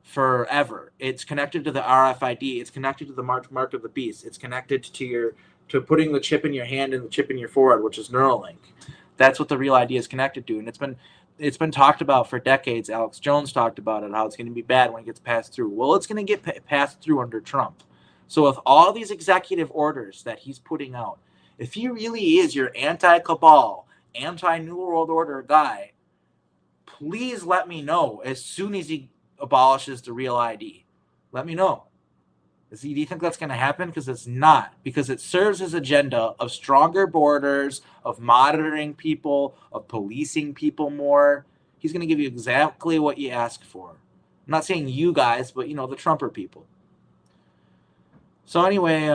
forever. It's connected to the RFID. It's connected to the mark of the beast. It's connected to putting the chip in your hand and the chip in your forehead, which is Neuralink. That's what the real ID is connected to, and it's been talked about for decades. Alex Jones talked about it, how it's going to be bad when it gets passed through. Well, it's going to get passed through under Trump. So with all these executive orders that he's putting out, if he really is your anti-cabal, anti-New World Order guy, please let me know as soon as he abolishes the real ID. Let me know. Do you think that's going to happen? Because it's not. Because it serves his agenda of stronger borders, of monitoring people, of policing people more. He's going to give you exactly what you ask for. I'm not saying you guys, but, the Trumper people. So anyway,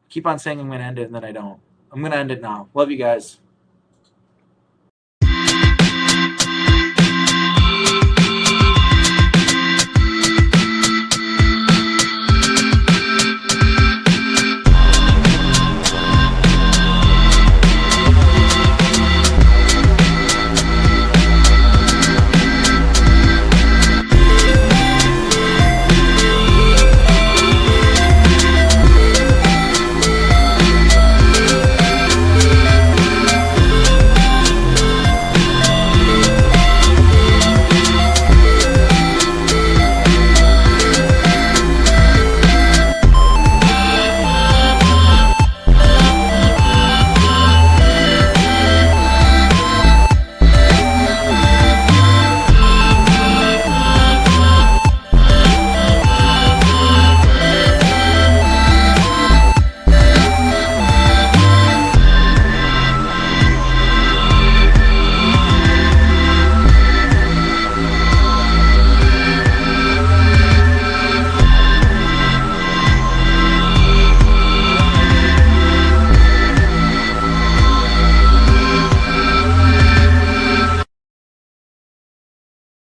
keep on saying I'm going to end it, and then I don't. I'm going to end it now. Love you guys.